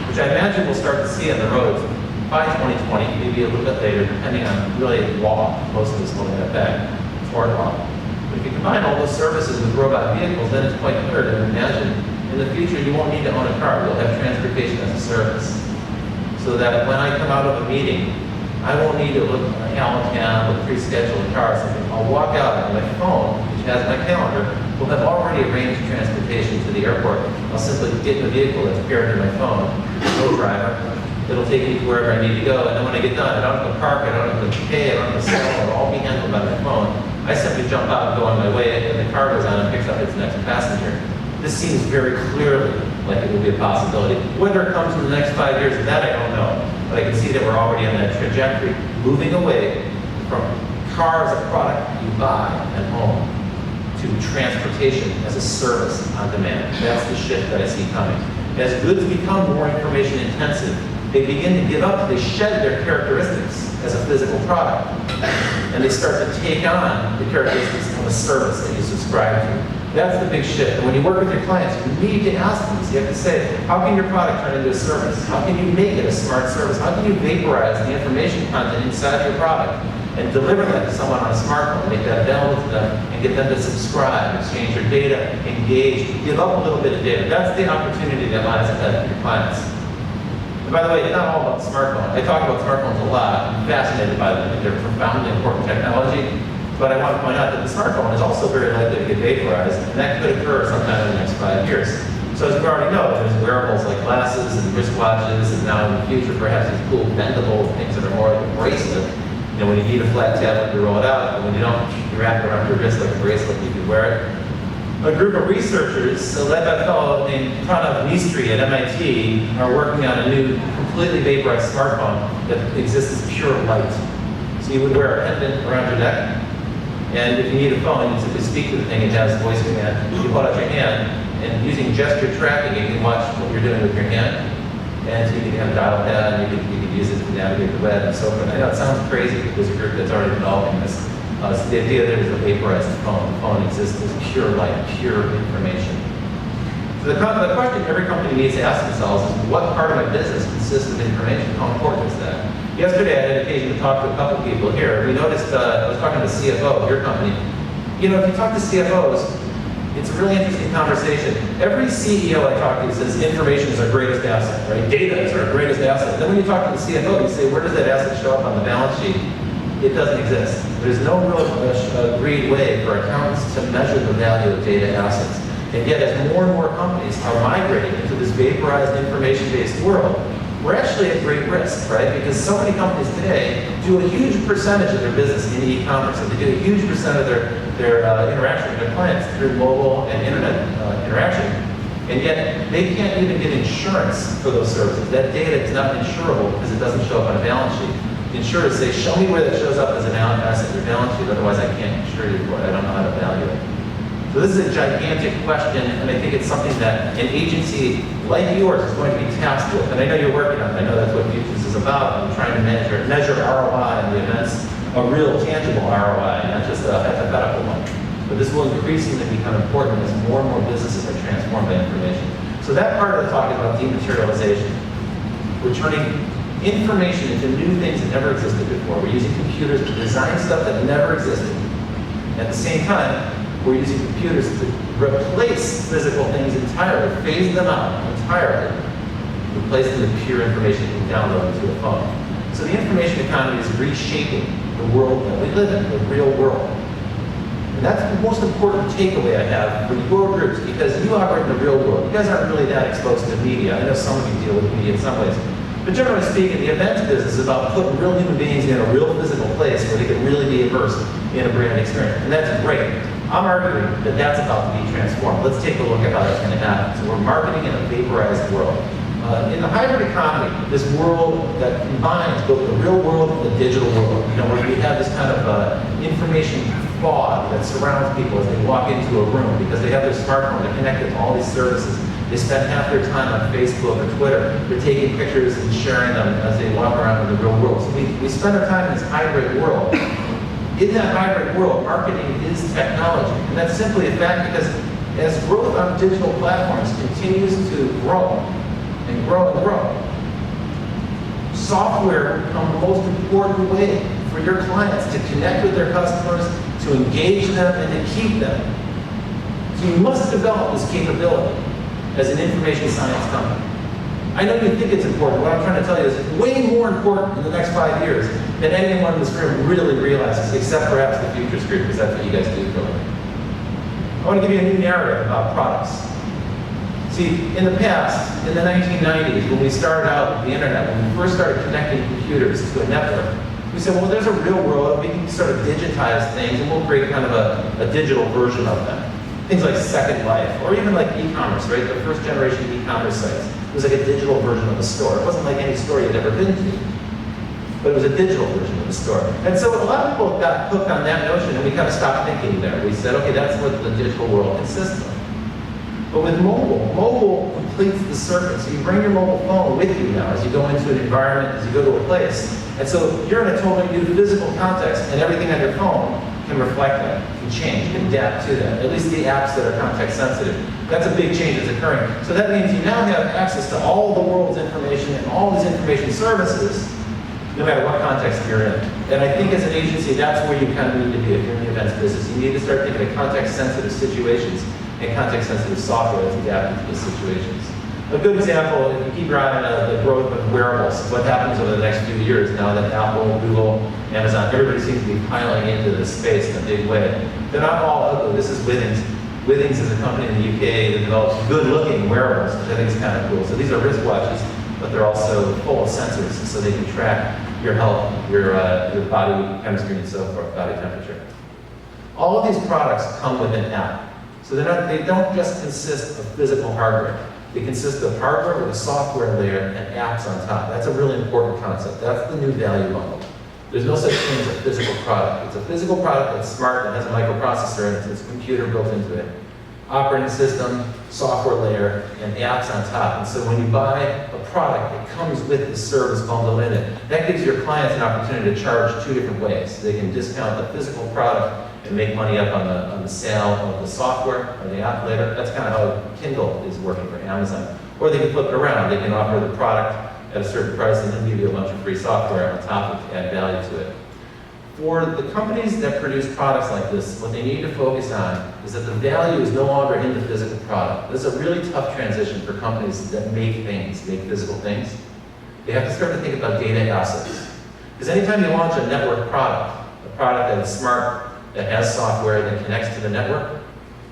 which I imagine we'll start to see on the roads by 2020, maybe a little bit later, depending on really law, most of this will end up back, toward law. But if you combine all those services with robot vehicles, then it's quite clear to imagine in the future you won't need to own a car. You'll have transportation as a service. So that when I come out of a meeting, I won't need to look at my Allentown with pre-scheduled cars. I'll walk out on my phone, which has my calendar, will have already arranged transportation to the airport. I'll simply get in the vehicle that's paired to my phone, no driver. It'll take me to wherever I need to go, and then when I get done, I don't have to park, I don't have to pay, I don't have to sell, it'll all be handled by my phone. I simply jump out and go on my way, and the car goes on and picks up its next passenger. This seems very clearly like it will be a possibility. Whether it comes in the next 5 years, that I don't know. But I can see that we're already on that trajectory, moving away from car as a product you buy at home to transportation as a service on demand. That's the shift that I see coming. As goods become more information intensive, they begin to give up, they shed their characteristics as a physical product, and they start to take on the characteristics of a service that you subscribe to. That's the big shift. And when you work with your clients, you need to ask them this. You have to say, how can your product turn into a service? How can you make it a smart service? How can you vaporize the information content inside your product and deliver that to someone on a smartphone, make that available to them, and get them to subscribe, exchange your data, engage, give up a little bit of data. That's the opportunity that lies ahead for your clients. And by the way, it's not all about the smartphone. I talk about smartphones a lot. I'm fascinated by them. I think they're profoundly important technology. But I want to point out that the smartphone is also very likely to get vaporized, and that could occur sometime in the next 5 years. So as we already know, there's wearables like glasses and wristwatches, and now in the future, perhaps these cool bendable things that are more like a bracelet. You know, when you need a flat tablet, you roll it out, and when you don't, you wrap it around your wrist like a bracelet, you can wear it. A group of researchers, led by a fellow named Pranav Mistry at MIT, are working on a new, completely vaporized smartphone that exists as pure light. So you would wear a pendant around your neck, and if you need a phone, you simply speak to the thing, it has voice command. You hold out your hand, and using gesture tracking, you can watch what you're doing with your hand. And so you can have a dial pad, and you can use it to navigate the web and so forth. I know it sounds crazy, but there's a group that's already developing this. So the idea there is a vaporized phone. The phone exists as pure light, pure information. So the question every company needs to ask themselves is, what part of my business consists of information? How important is that? Yesterday, I had an occasion to talk to a couple people here. We noticed, I was talking to the CFO of your company. You know, if you talk to CFOs, it's a really interesting conversation. Every CEO I talk to says information is our greatest asset, right? Data is our greatest asset. Then when you talk to the CFO, you say, where does that asset show up on the balance sheet? It doesn't exist. There's no real agreed way for accountants to measure the value of data assets. And yet, as more and more companies are migrating into this vaporized information-based world, we're actually at great risk, right? Because so many companies today do a huge percentage of their business in e-commerce, and they do a huge percent of their interaction with their clients through mobile and internet interaction. And yet, they can't even get insurance for those services. That data is not insurable because it doesn't show up on a balance sheet. The insurers say, show me where that shows up as an asset in your balance sheet, otherwise I can't insure you for it. I don't know how to value it. So this is a gigantic question, and I think it's something that an agency like yours is going to be tasked with. And I know you're working on it. I know that's what Futures is about. I'm trying to measure ROI in the events, a real tangible ROI, not just a hypothetical one. But this will increasingly become important as more and more businesses are transformed by information. So that part of the talk is about dematerialization. We're turning information into new things that never existed before. We're using computers to design stuff that never existed. At the same time, we're using computers to replace physical things entirely, phase them out entirely, replace them with pure information you can download into a phone. So the information economy is reshaping the world that we live in, the real world. And that's the most important takeaway I have for your groups, because you operate in the real world. You guys aren't really that exposed to media. I know some of you deal with media in some ways. But generally speaking, the events business is about putting real human beings in a real physical place where they can really be immersed in a brand experience. And that's great. I'm arguing that that's about to be transformed. Let's take a look at how that's going to happen. So we're marketing in a vaporized world. In the hybrid economy, this world that combines both the real world and the digital world, where we have this kind of information fog that surrounds people as they walk into a room because they have their smartphone, they're connected to all these services. They spend half their time on Facebook or Twitter. They're taking pictures and sharing them as they walk around in the real world. So we spend our time in this hybrid world. In that hybrid world, marketing is technology. And that's simply a fact because as growth on digital platforms continues to grow and grow and grow, software will become the most important way for your clients to connect with their customers, to engage them, and to keep them. So you must develop this capability as an information science company. I know you think it's important. What I'm trying to tell you is it's way more important in the next 5 years than anyone in this room really realizes, except perhaps the Futures Group, because that's what you guys do for a living. I want to give you a new narrative about products. See, in the past, in the 1990s, when we started out with the internet, when we first started connecting computers to a network, we said, well, there's a real world, we can sort of digitize things, and we'll create kind of a digital version of them. Things like Second Life, or even like e-commerce, right? The first generation e-commerce sites. It was like a digital version of a store. It wasn't like any store you'd ever been to, but it was a digital version of a store. And so a lot of people got hooked on that notion, and we kind of stopped thinking there. We said, okay, that's what the digital world consists of. But with mobile completes the circuit. So you bring your mobile phone with you now as you go into an environment, as you go to a place. And so you're in a totally new physical context, and everything on your phone can reflect that, can change, can adapt to that. At least the apps that are context sensitive. That's a big change that's occurring. So that means you now have access to all the world's information and all these information services, no matter what context you're in. And I think as an agency, that's where you kind of need to be if you're in the events business. You need to start thinking of context-sensitive situations and context-sensitive software that's adapted to those situations. A good example, if you keep your eye on the growth of wearables, what happens over the next few years now that Apple, Google, Amazon, everybody seems to be piling into this space in a big way. They're not all ugly. This is Withings. Withings is a company in the UK that develops good-looking wearables, which I think is kind of cool. So these are wristwatches, but they're also full of sensors, so they can track your health, your body chemistry, and so forth, body temperature. All of these products come with an app. So they don't just consist of physical hardware. They consist of hardware with a software layer and apps on top. That's a really important concept. That's the new value model. There's no such thing as a physical product. It's a physical product that's smart and has a microprocessor and it's a computer built into it. Operating system, software layer, and apps on top. And so when you buy a product, it comes with the service bundle in it. That gives your clients an opportunity to charge two different ways. They can discount the physical product and make money up on the sale of the software or the app later. That's kind of how Kindle is working for Amazon. Or they can flip it around. They can offer the product at a certain price and then give you a bunch of free software on top of to add value to it. For the companies that produce products like this, what they need to focus on is that the value is no longer in the physical product. This is a really tough transition for companies that make things, make physical things. They have to start to think about data assets. Because anytime you launch a network product, a product that is smart, that has software that connects to the network,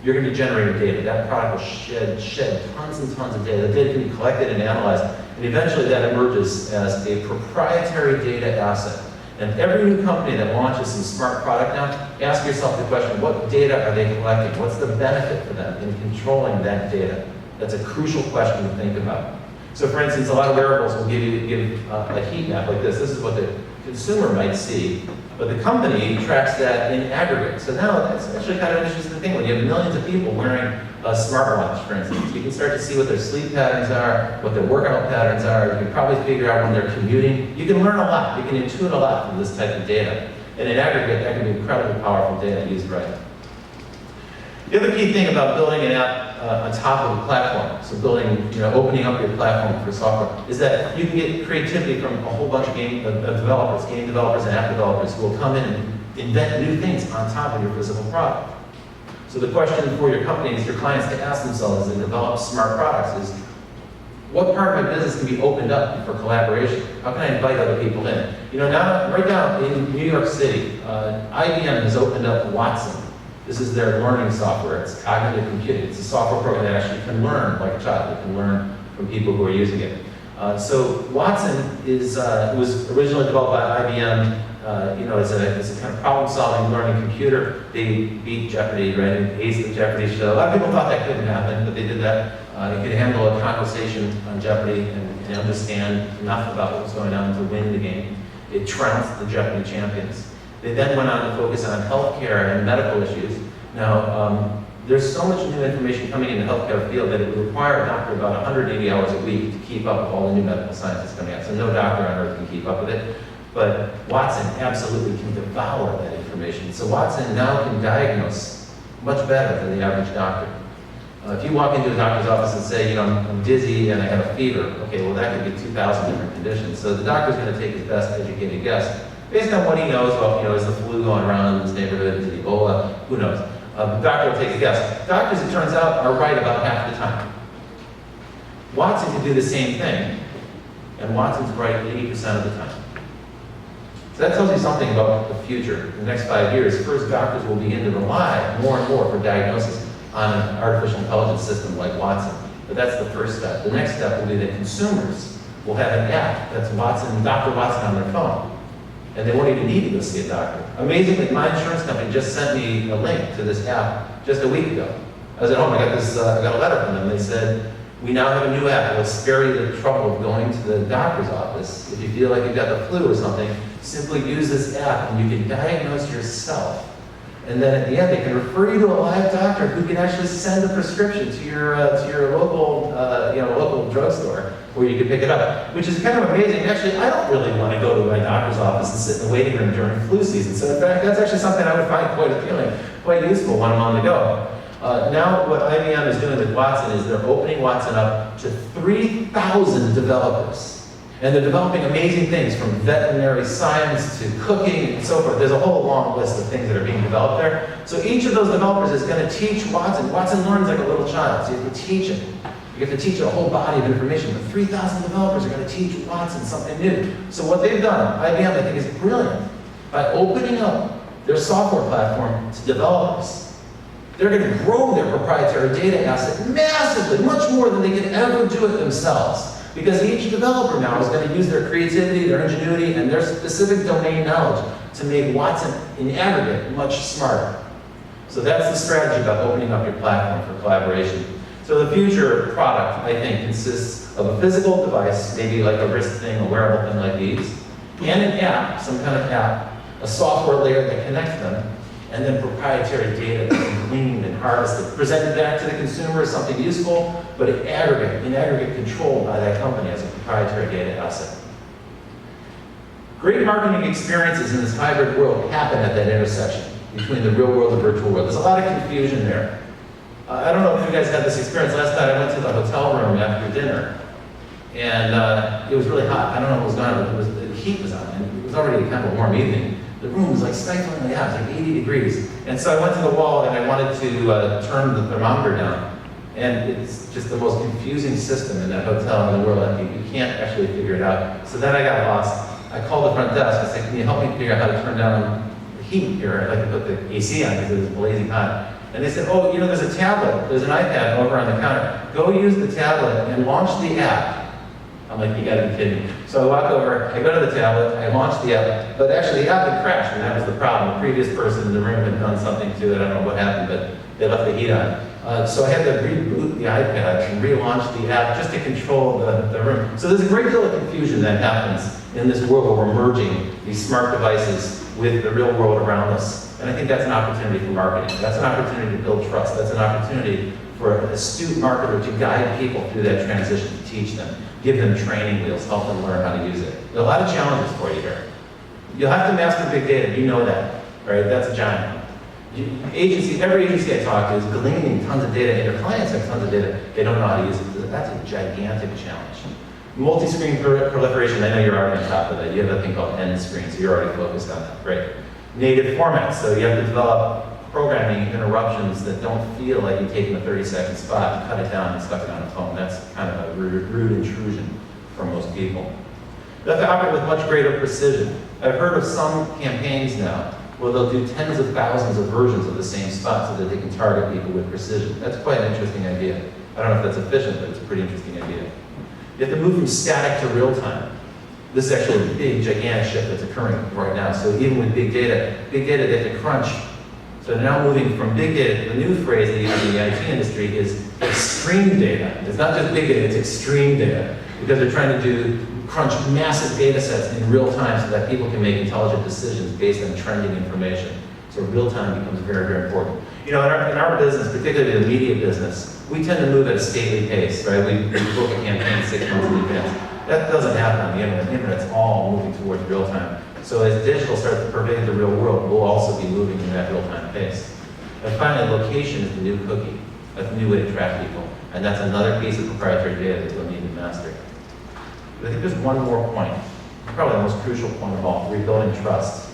you're going to be generating data. That product will shed tons and tons of data. The data can be collected and analyzed, and eventually that emerges as a proprietary data asset. And every new company that launches some smart product now, ask yourself the question, what data are they collecting? What's the benefit for them in controlling that data? That's a crucial question to think about. So for instance, a lot of wearables will give a heat map like this. This is what the consumer might see, but the company tracks that in aggregate. So now that's actually kind of an interesting thing. When you have millions of people wearing a smartwatch, for instance, you can start to see what their sleep patterns are, what their workout patterns are. You can probably figure out when they're commuting. You can learn a lot. You can intuit a lot from this type of data. And in aggregate, that can be incredibly powerful data used right. The other key thing about building an app on top of a platform, so opening up your platform for software, is that you can get creativity from a whole bunch of game developers and app developers who will come in and invent new things on top of your physical product. So the question for your companies, your clients to ask themselves as they develop smart products is, what part of my business can be opened up for collaboration? How can I invite other people in? Right now in New York City, IBM has opened up Watson. This is their learning software. It's cognitive computing. It's a software program that actually can learn like a child. It can learn from people who are using it. So Watson was originally developed by IBM. It's a kind of problem-solving learning computer. They beat Jeopardy, right? And aced the Jeopardy show. A lot of people thought that couldn't happen, but they did that. He could handle a conversation on Jeopardy and understand enough about what was going on to win the game. It trounced the Jeopardy champions. They then went on to focus on healthcare and medical issues. Now, there's so much new information coming in the healthcare field that it would require a doctor about 180 hours a week to keep up with all the new medical science that's coming out. So no doctor on earth can keep up with it. But Watson absolutely can devour that information. So Watson now can diagnose much better than the average doctor. If you walk into a doctor's office and say, I'm dizzy and I have a fever, okay, well that could be 2,000 different conditions. So the doctor's going to take his best educated guess based on what he knows. Well, is the flu going around in this neighborhood? Is it Ebola? Who knows? The doctor will take a guess. Doctors, it turns out, are right about half the time. Watson can do the same thing, and Watson's right 80% of the time. So that tells you something about the future. In the next 5 years, first doctors will begin to rely more and more for diagnosis on an artificial intelligence system like Watson. But that's the first step. The next step will be that consumers will have an app that's Watson, Dr. Watson on their phone. And they won't even need to go see a doctor. Amazingly, my insurance company just sent me a link to this app just a week ago. I was at home, I got a letter from them. They said, we now have a new app that will spare you the trouble of going to the doctor's office. If you feel like you've got the flu or something, simply use this app and you can diagnose yourself. And then at the end, they can refer you to a live doctor who can actually send a prescription to your local local drugstore where you can pick it up, which is kind of amazing. Actually, I don't really want to go to my doctor's office and sit in the waiting room during flu season. So in fact, that's actually something I would find quite appealing, quite useful when I'm on the go. Now what IBM is doing with Watson is they're opening Watson up to 3,000 developers. And they're developing amazing things from veterinary science to cooking and so forth. There's a whole long list of things that are being developed there. So each of those developers is going to teach Watson. Watson learns like a little child, so you have to teach him. You have to teach a whole body of information. But 3,000 developers are going to teach Watson something new. So what they've done, IBM, I think, is brilliant. By opening up their software platform to developers, they're going to grow their proprietary data asset massively, much more than they could ever do it themselves. Because each developer now is going to use their creativity, their ingenuity, and their specific domain knowledge to make Watson, in aggregate, much smarter. So that's the strategy about opening up your platform for collaboration. So the future product, I think, consists of a physical device, maybe like a wrist thing, a wearable thing like these, and an app, some kind of app, a software layer that connects them, and then proprietary data that's gleaned and harvested, presented back to the consumer as something useful, but in aggregate controlled by that company as a proprietary data asset. Great marketing experiences in this hybrid world happen at that intersection between the real world and virtual world. There's a lot of confusion there. I don't know if you guys had this experience. Last night I went to the hotel room after dinner, and it was really hot. I don't know what was going on, but the heat was on, and it was already kind of a warm evening. The room was like stiflingly hot, it was like 80 degrees. And so I went to the wall and I wanted to turn the thermometer down. And it's just the most confusing system in that hotel in the world. You can't actually figure it out. So then I got lost. I called the front desk. I said, can you help me figure out how to turn down the heat here? I'd like to put the AC on because it was blazing hot. And they said, oh, there's a tablet. There's an iPad over on the counter. Go use the tablet and launch the app. I'm like, you gotta be kidding me. So I walk over, I go to the tablet, I launch the app, but actually the app had crashed, and that was the problem. The previous person in the room had done something to it, I don't know what happened, but they left the heat on. So I had to reboot the iPad and relaunch the app just to control the room. So there's a great deal of confusion that happens in this world where we're merging these smart devices with the real world around us. And I think that's an opportunity for marketing. That's an opportunity to build trust. That's an opportunity for an astute marketer to guide people through that transition, to teach them, give them training wheels, help them learn how to use it. There are a lot of challenges for you here. You'll have to master big data, you know that, right? That's a giant one. Every agency I talk to is gleaning tons of data, and their clients have tons of data, they don't know how to use it. That's a gigantic challenge. Multi-screen proliferation, I know you're already on top of that. You have a thing called end screen, so you're already focused on that, great. Native formats, so you have to develop programming interruptions that don't feel like you're taking a 30-second spot, cut it down and stuck it on a phone. That's kind of a rude intrusion for most people. You have to operate with much greater precision. I've heard of some campaigns now where they'll do tens of thousands of versions of the same spot so that they can target people with precision. That's quite an interesting idea. I don't know if that's efficient, but it's a pretty interesting idea. You have to move from static to real time. This is actually a big, gigantic shift that's occurring right now. So even with big data, they have to crunch. So they're now moving from big data. The new phrase they use in the IT industry is extreme data. It's not just big data, it's extreme data. Because they're trying to crunch massive data sets in real time so that people can make intelligent decisions based on trending information. So real time becomes very, very important. You know, in our business, particularly the media business, we tend to move at a stately pace, right? We book a campaign 6 months in advance. That doesn't happen on the internet. The internet's all moving towards real time. So as digital starts to pervade the real world, we'll also be moving in that real time pace. And finally, location is the new cookie. That's a new way to track people. And that's another piece of proprietary data that you'll need to master. But I think there's one more point, probably the most crucial point of all, rebuilding trust.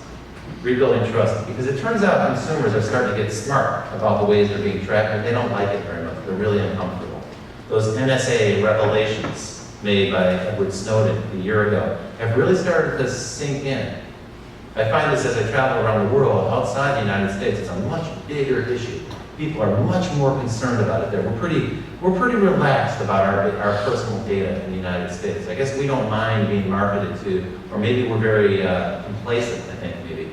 Rebuilding trust, because it turns out consumers are starting to get smart about the ways they're being tracked, and they don't like it very much. They're really uncomfortable. Those NSA revelations made by Edward Snowden a year ago have really started to sink in. I find this as I travel around the world, outside the United States, it's a much bigger issue. People are much more concerned about it there. We're pretty relaxed about our personal data in the United States. I guess we don't mind being marketed to, or maybe we're very complacent, I think, maybe.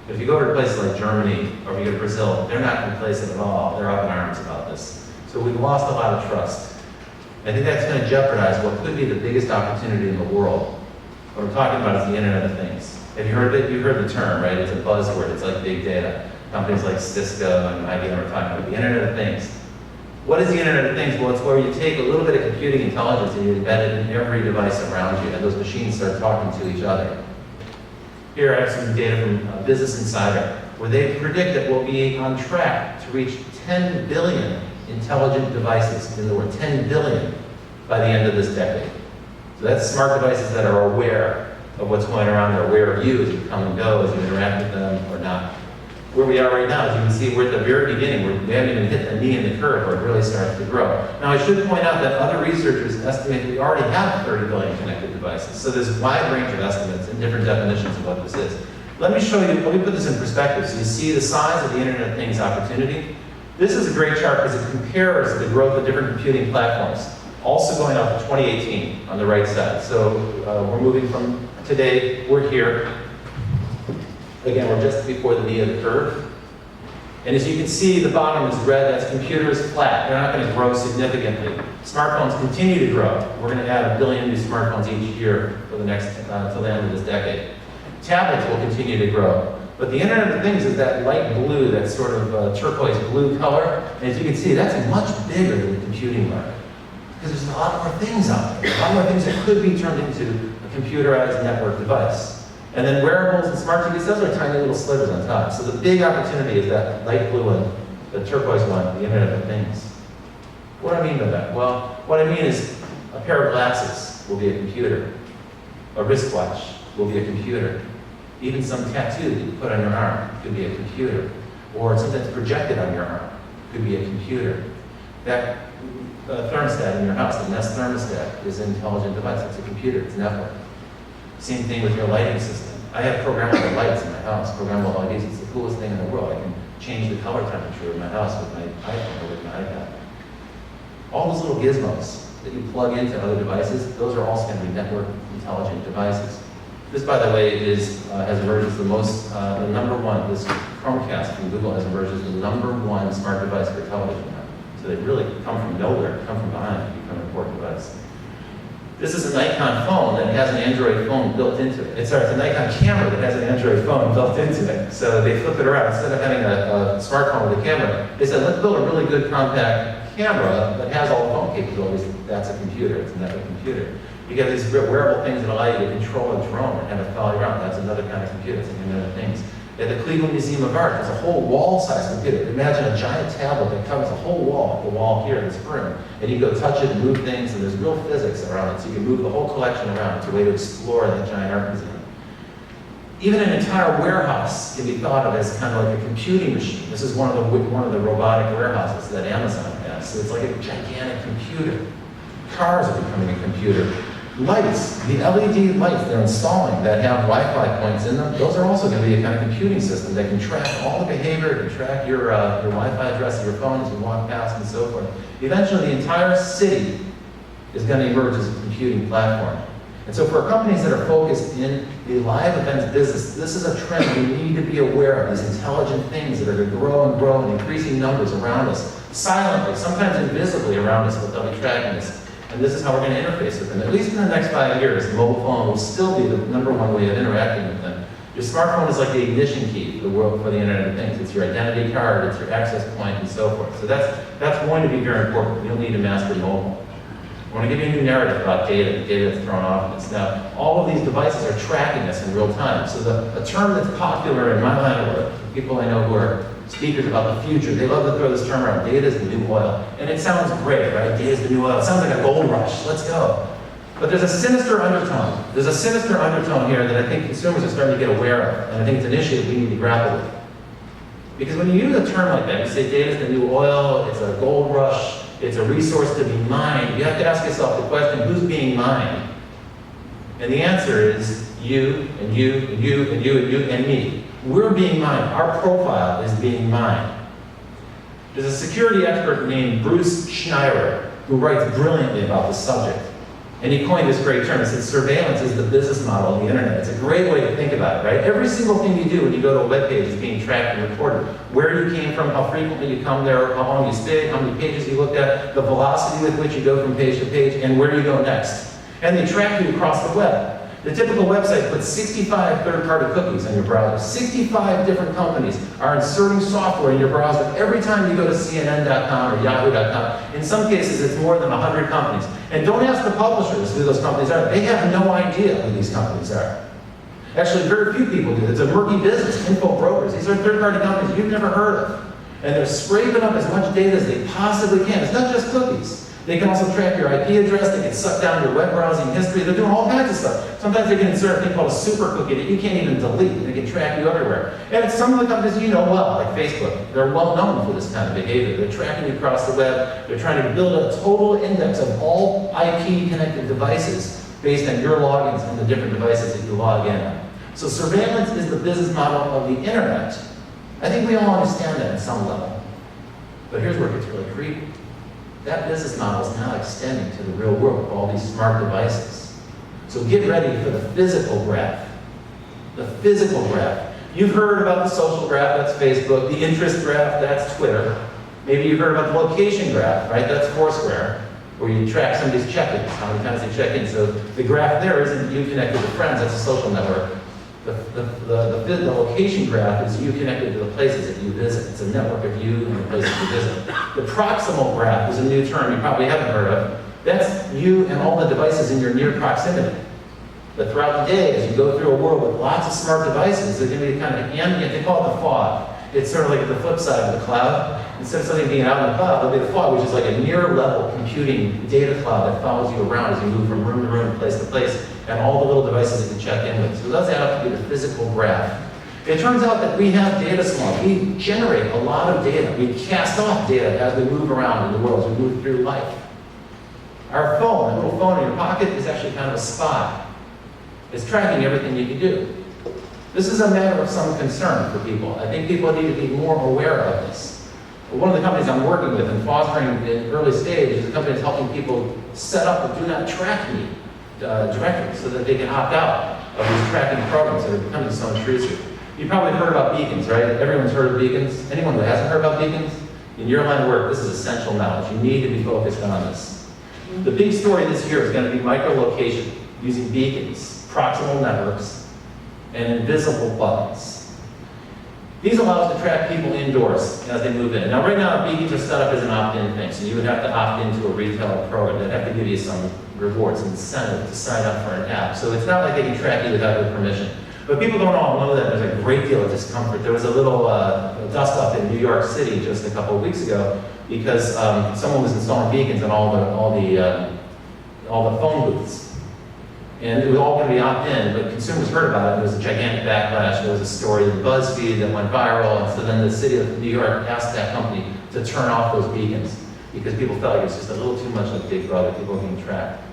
But if you go to places like Germany, or if you go to Brazil, they're not complacent at all. They're up in arms about this. So we've lost a lot of trust. I think that's going to jeopardize what could be the biggest opportunity in the world. What I'm talking about is the Internet of Things. Have you heard of it? You've heard the term, right? It's a buzzword. It's like big data. Companies like Cisco and IBM are talking about the Internet of Things. What is the Internet of Things? Well, it's where you take a little bit of computing intelligence and you embed it in every device around you, and those machines start talking to each other. Here I have some data from Business Insider, where they predict that we'll be on track to reach 10 billion intelligent devices in the world, 10 billion by the end of this decade. So that's smart devices that are aware of what's going around, they're aware of you as you come and go, as you interact with them or not. Where we are right now, as you can see, we're at the very beginning. We haven't even hit the knee in the curve where it really starts to grow. Now, I should point out that other researchers estimate we already have 30 billion connected devices. So there's a wide range of estimates and different definitions of what this is. Let me put this in perspective so you see the size of the Internet of Things opportunity. This is a great chart because it compares the growth of different computing platforms, also going up to 2018 on the right side. So we're moving from today, we're here. Again, we're just before the knee of the curve. And as you can see, the bottom is red, that's computers flat. They're not going to grow significantly. Smartphones continue to grow. We're going to add 1 billion new smartphones each year for the next, till the end of this decade. Tablets will continue to grow. But the Internet of Things is that light blue, that sort of turquoise blue color. And as you can see, that's much bigger than the computing market. Because there's a lot more things out there. A lot more things that could be turned into a computerized network device. And then wearables and smart TVs, those are tiny little slivers on top. So the big opportunity is that light blue one, the turquoise one, the Internet of Things. What do I mean by that? Well, what I mean is a pair of glasses will be a computer. A wristwatch will be a computer. Even some tattoo that you put on your arm could be a computer. Or something that's projected on your arm could be a computer. That thermostat in your house, the Nest thermostat, is an intelligent device. It's a computer, it's a network. Same thing with your lighting system. I have programmable lights in my house, programmable LEDs. It's the coolest thing in the world. I can change the color temperature of my house with my iPhone or with my iPad. All those little gizmos that you plug into other devices, those are also going to be network intelligent devices. This, by the way, has emerged as the number one, this Chromecast from Google has emerged as the #1 smart device for television now. So they really come from nowhere, come from behind to become an important device. This is a Nikon phone that has an Android phone built into it. It's a Nikon camera that has an Android phone built into it. So they flip it around. Instead of having a smartphone with a camera, they said, let's build a really good compact camera that has all the phone capabilities. That's a computer. It's a network computer. You get these wearable things that allow you to control a drone and have it follow you around. That's another kind of computer. It's like Internet of Things. At the Cleveland Museum of Art, there's a whole wall-sized computer. Imagine a giant tablet that covers a whole wall, the wall here in this room, and you go touch it and move things, and there's real physics around it, so you can move the whole collection around. It's a way to explore that giant art museum. Even an entire warehouse can be thought of as kind of like a computing machine. This is one of the robotic warehouses that Amazon has. So it's like a gigantic computer. Cars are becoming a computer. Lights, the LED lights they're installing that have Wi-Fi points in them, those are also going to be a kind of computing system that can track all the behavior, can track your Wi-Fi address of your phone as you walk past and so forth. Eventually, the entire city is going to emerge as a computing platform. And so for companies that are focused in the live events business, this is a trend we need to be aware of, these intelligent things that are going to grow and grow in increasing numbers around us, silently, sometimes invisibly around us, but they'll be tracking us. And this is how we're going to interface with them. At least in the next 5 years, the mobile phone will still be the #1 way of interacting with them. Your smartphone is like the ignition key for the world, for the Internet of Things. It's your identity card, it's your access point, and so forth. So that's going to be very important. You'll need to master mobile. I want to give you a new narrative about data, the data that's thrown off of us. Now, all of these devices are tracking us in real time. So a term that's popular in my line of work, people I know who are speakers about the future, they love to throw this term around, data is the new oil. And it sounds great, right? Data is the new oil. It sounds like a gold rush. Let's go. But there's a sinister undertone. There's a sinister undertone here that I think consumers are starting to get aware of. And I think it's an issue that we need to grapple with. Because when you use a term like that, you say data is the new oil, it's a gold rush, it's a resource to be mined, you have to ask yourself the question, who's being mined? And the answer is you, and you, and you, and you, and you, and me. We're being mined. Our profile is being mined. There's a security expert named Bruce Schneier who writes brilliantly about this subject. And he coined this great term. He said, surveillance is the business model of the internet. It's a great way to think about it, right? Every single thing you do when you go to a web page is being tracked and recorded. Where you came from, how frequently you come there, how long you stayed, how many pages you looked at, the velocity with which you go from page to page, and where you go next. And they track you across the web. The typical website puts 65 third-party cookies on your browser. 65 different companies are inserting software in your browser every time you go to CNN.com or Yahoo.com. In some cases, it's more than 100 companies. And don't ask the publishers who those companies are. They have no idea who these companies are. Actually, very few people do. It's a murky business, info brokers. These are third-party companies you've never heard of. And they're scraping up as much data as they possibly can. It's not just cookies. They can also track your IP address, they can suck down your web browsing history, they're doing all kinds of stuff. Sometimes they can insert a thing called a super cookie that you can't even delete, they can track you everywhere. And it's some of the companies you know well, like Facebook, they're well known for this kind of behavior. They're tracking you across the web, they're trying to build a total index of all IP-connected devices based on your logins and the different devices that you log in on. So surveillance is the business model of the internet. I think we all understand that at some level. But here's where it gets really creepy. That business model is now extending to the real world with all these smart devices. So get ready for the physical graph. The physical graph. You've heard about the social graph, that's Facebook. The interest graph, that's Twitter. Maybe you've heard about the location graph, right? That's Foursquare, where you track somebody's check-ins, how many times they check in. So the graph there isn't you connected to friends, that's a social network. The location graph is you connected to the places that you visit. It's a network of you and the places you visit. The proximal graph is a new term you probably haven't heard of. That's you and all the devices in your near proximity. But throughout the day, as you go through a world with lots of smart devices, there's going to be kind of ambient, they call it the fog. It's sort of like the flip side of the cloud. Instead of something being out in the cloud, there'll be the fog, which is like a near-level computing data cloud that follows you around as you move from room to room, place to place, and all the little devices that you check in with. So those add up to be the physical graph. It turns out that we have data swamp. We generate a lot of data. We cast off data as we move around in the world, as we move through life. Our phone, a little phone in your pocket, is actually kind of a spy. It's tracking everything you can do. This is a matter of some concern for people. I think people need to be more aware of this. One of the companies I'm working with and fostering in early stage is a company that's helping people set up a do not track me directory so that they can opt out of these tracking programs that are becoming so intrusive. You've probably heard about beacons, right? Everyone's heard of beacons. Anyone who hasn't heard about beacons? In your line of work, this is essential knowledge. You need to be focused on this. The big story this year is going to be microlocation using beacons, proximal networks, and invisible buttons. These allow us to track people indoors as they move in. Now right now, beacons are set up as an opt-in thing, so you would have to opt into a retail program. They'd have to give you some rewards, incentive to sign up for an app. So it's not like they can track you without your permission. But people don't all know that there's a great deal of discomfort. There was a little dust-up in New York City just a couple of weeks ago because someone was installing beacons on all the phone booths. And it was all going to be opt-in, but consumers heard about it. There was a gigantic backlash. There was a story in BuzzFeed that went viral, and so then the city of New York asked that company to turn off those beacons because people felt like it was just a little too much like Big Brother, people being tracked.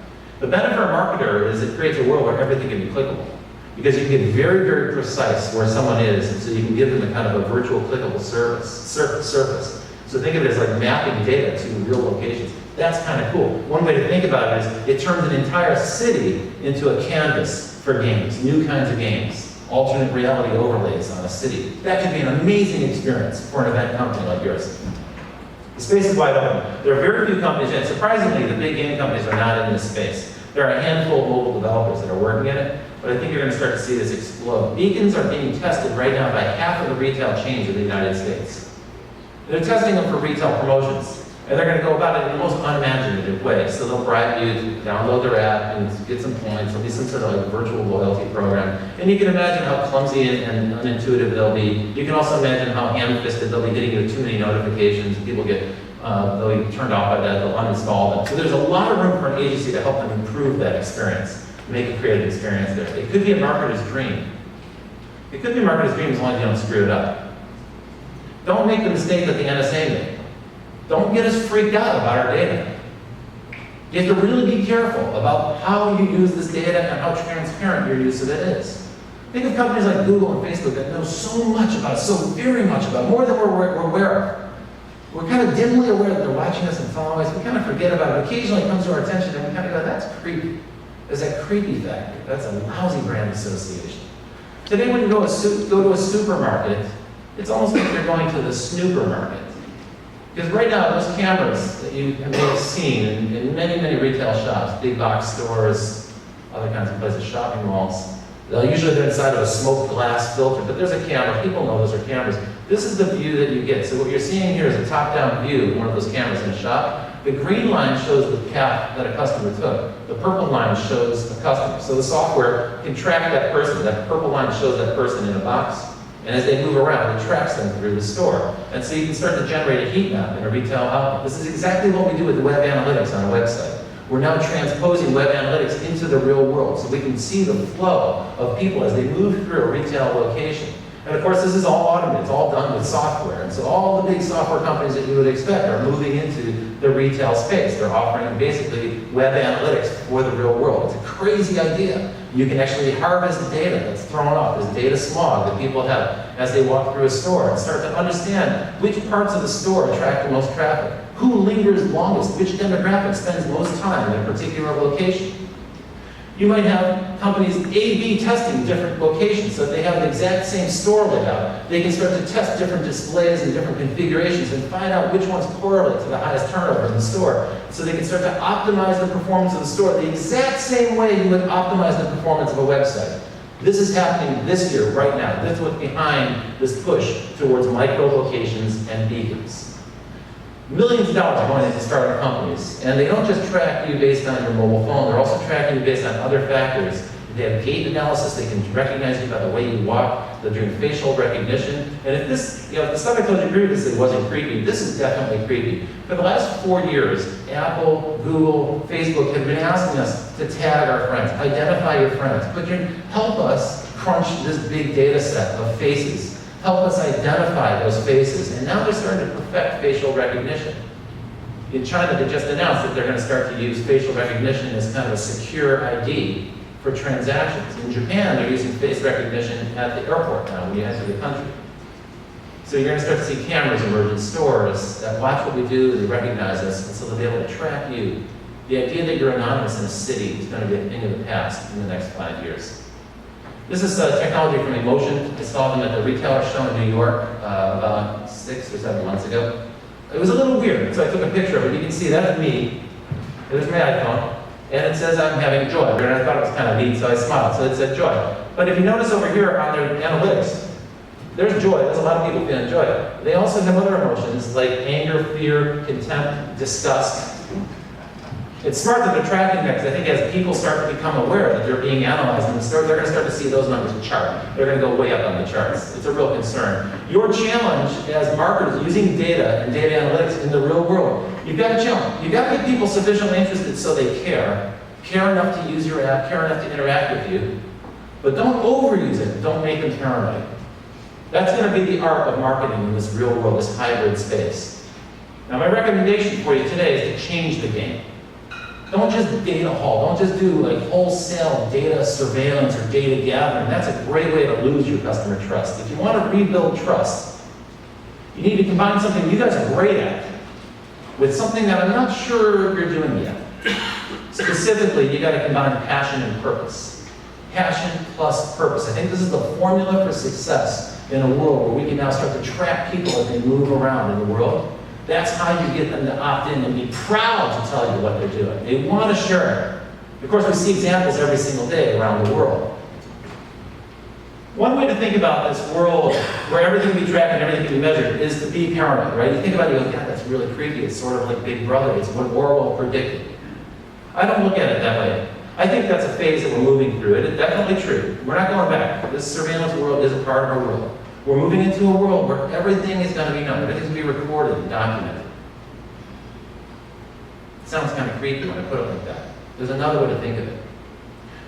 The benefit for a marketer is it creates a world where everything can be clickable because you can get very, very precise where someone is, and so you can give them a kind of a virtual clickable surface. So think of it as like mapping data to real locations. That's kind of cool. One way to think about it is it turns an entire city into a canvas for games, new kinds of games, alternate reality overlays on a city. That could be an amazing experience for an event company like yours. The space is wide open. There are very few companies, and surprisingly, the big game companies are not in this space. There are a handful of mobile developers that are working in it, but I think you're going to start to see this explode. Beacons are being tested right now by half of the retail chains in the United States. They're testing them for retail promotions, and they're going to go about it in the most unimaginative way. So they'll bribe you to download their app and get some points. There'll be some sort of like virtual loyalty program. And you can imagine how clumsy and unintuitive they'll be. You can also imagine how ham-fisted they'll be getting you too many notifications. People get, they'll be turned off by that, they'll uninstall them. So there's a lot of room for an agency to help them improve that experience, make a creative experience there. It could be a marketer's dream. It could be a marketer's dream as long as you don't screw it up. Don't make the mistake that the NSA made. Don't get us freaked out about our data. You have to really be careful about how you use this data and how transparent your use of it is. Think of companies like Google and Facebook that know so much about it, so very much about it, more than we're aware of. We're kind of dimly aware that they're watching us and following us. We kind of forget about it. Occasionally it comes to our attention and we kind of go, that's creepy. There's that creepy factor. That's a lousy brand association. Today when you go to a supermarket, it's almost like you're going to the snooper market. Because right now, those cameras that you may have seen in many, many retail shops, big box stores, other kinds of places, shopping malls, usually they're inside of a smoked glass filter, but there's a camera. People know those are cameras. This is the view that you get. So what you're seeing here is a top-down view of one of those cameras in a shop. The green line shows the path that a customer took. The purple line shows a customer. So the software can track that person. That purple line shows that person in a box. And as they move around, it tracks them through the store. And so you can start to generate a heat map in a retail outlet. This is exactly what we do with the web analytics on a website. We're now transposing web analytics into the real world so we can see the flow of people as they move through a retail location. And of course, this is all automated. It's all done with software. And so all the big software companies that you would expect are moving into the retail space. They're offering basically web analytics for the real world. It's a crazy idea. You can actually harvest data that's thrown off, this data smog that people have as they walk through a store and start to understand which parts of the store attract the most traffic, who lingers longest, which demographic spends most time in a particular location. You might have companies A/B testing different locations so that they have the exact same store layout. They can start to test different displays and different configurations and find out which ones correlate to the highest turnover in the store. So they can start to optimize the performance of the store the exact same way you would optimize the performance of a website. This is happening this year, right now. This is what's behind this push towards micro-locations and beacons. Millions of dollars are going into startup companies, and they don't just track you based on your mobile phone, they're also tracking you based on other factors. They have gait analysis, they can recognize you by the way you walk, they're doing facial recognition. And if this, if the stuff I told you previously wasn't creepy, this is definitely creepy. For the last 4 years, Apple, Google, Facebook have been asking us to tag our friends, identify your friends, help us crunch this big data set of faces. Help us identify those faces. And now they're starting to perfect facial recognition. In China, they just announced that they're going to start to use facial recognition as kind of a secure ID for transactions. In Japan, they're using face recognition at the airport now when you enter the country. So you're going to start to see cameras emerge in stores that watch what we do, they recognize us, and so they'll be able to track you. The idea that you're anonymous in a city is going to be a thing of the past in the next 5 years. This is technology from Emotion. I saw them at the retailer show in New York about 6 or 7 months ago. It was a little weird, so I took a picture of it. You can see that's me. There's my iPhone, and it says I'm having joy. And I thought it was kind of neat, so I smiled. So it said joy. But if you notice over here on their analytics, there's joy. There's a lot of people feeling joy. They also have other emotions like anger, fear, contempt, disgust. It's smart that they're tracking that, because I think as people start to become aware that they're being analyzed in the store, they're going to start to see those numbers chart. They're going to go way up on the charts. It's a real concern. Your challenge as marketers using data and data analytics in the real world, you've got to challenge. You've got to get people sufficiently interested so they care enough to use your app, care enough to interact with you, but don't overuse it. Don't make them paranoid. That's going to be the art of marketing in this real world, this hybrid space. Now, my recommendation for you today is to change the game. Don't just data haul. Don't just do like wholesale data surveillance or data gathering. That's a great way to lose your customer trust. If you want to rebuild trust, you need to combine something you guys are great at. with something that I'm not sure you're doing yet. Specifically, you got to combine passion and purpose. Passion plus purpose. I think this is the formula for success in a world where we can now start to track people as they move around in the world. That's how you get them to opt in and be proud to tell you what they're doing. They want to share it. Of course, we see examples every single day around the world. One way to think about this world where everything can be tracked and everything can be measured is to be paranoid, right? You think about it, you go, God, that's really creepy. It's sort of like Big Brother. It's what Orwell predicted. I don't look at it that way. I think that's a phase that we're moving through. It is definitely true. We're not going back. This surveillance world is a part of our world. We're moving into a world where everything is going to be known. Everything's going to be recorded and documented. It sounds kind of creepy when I put it like that. There's another way to think of it.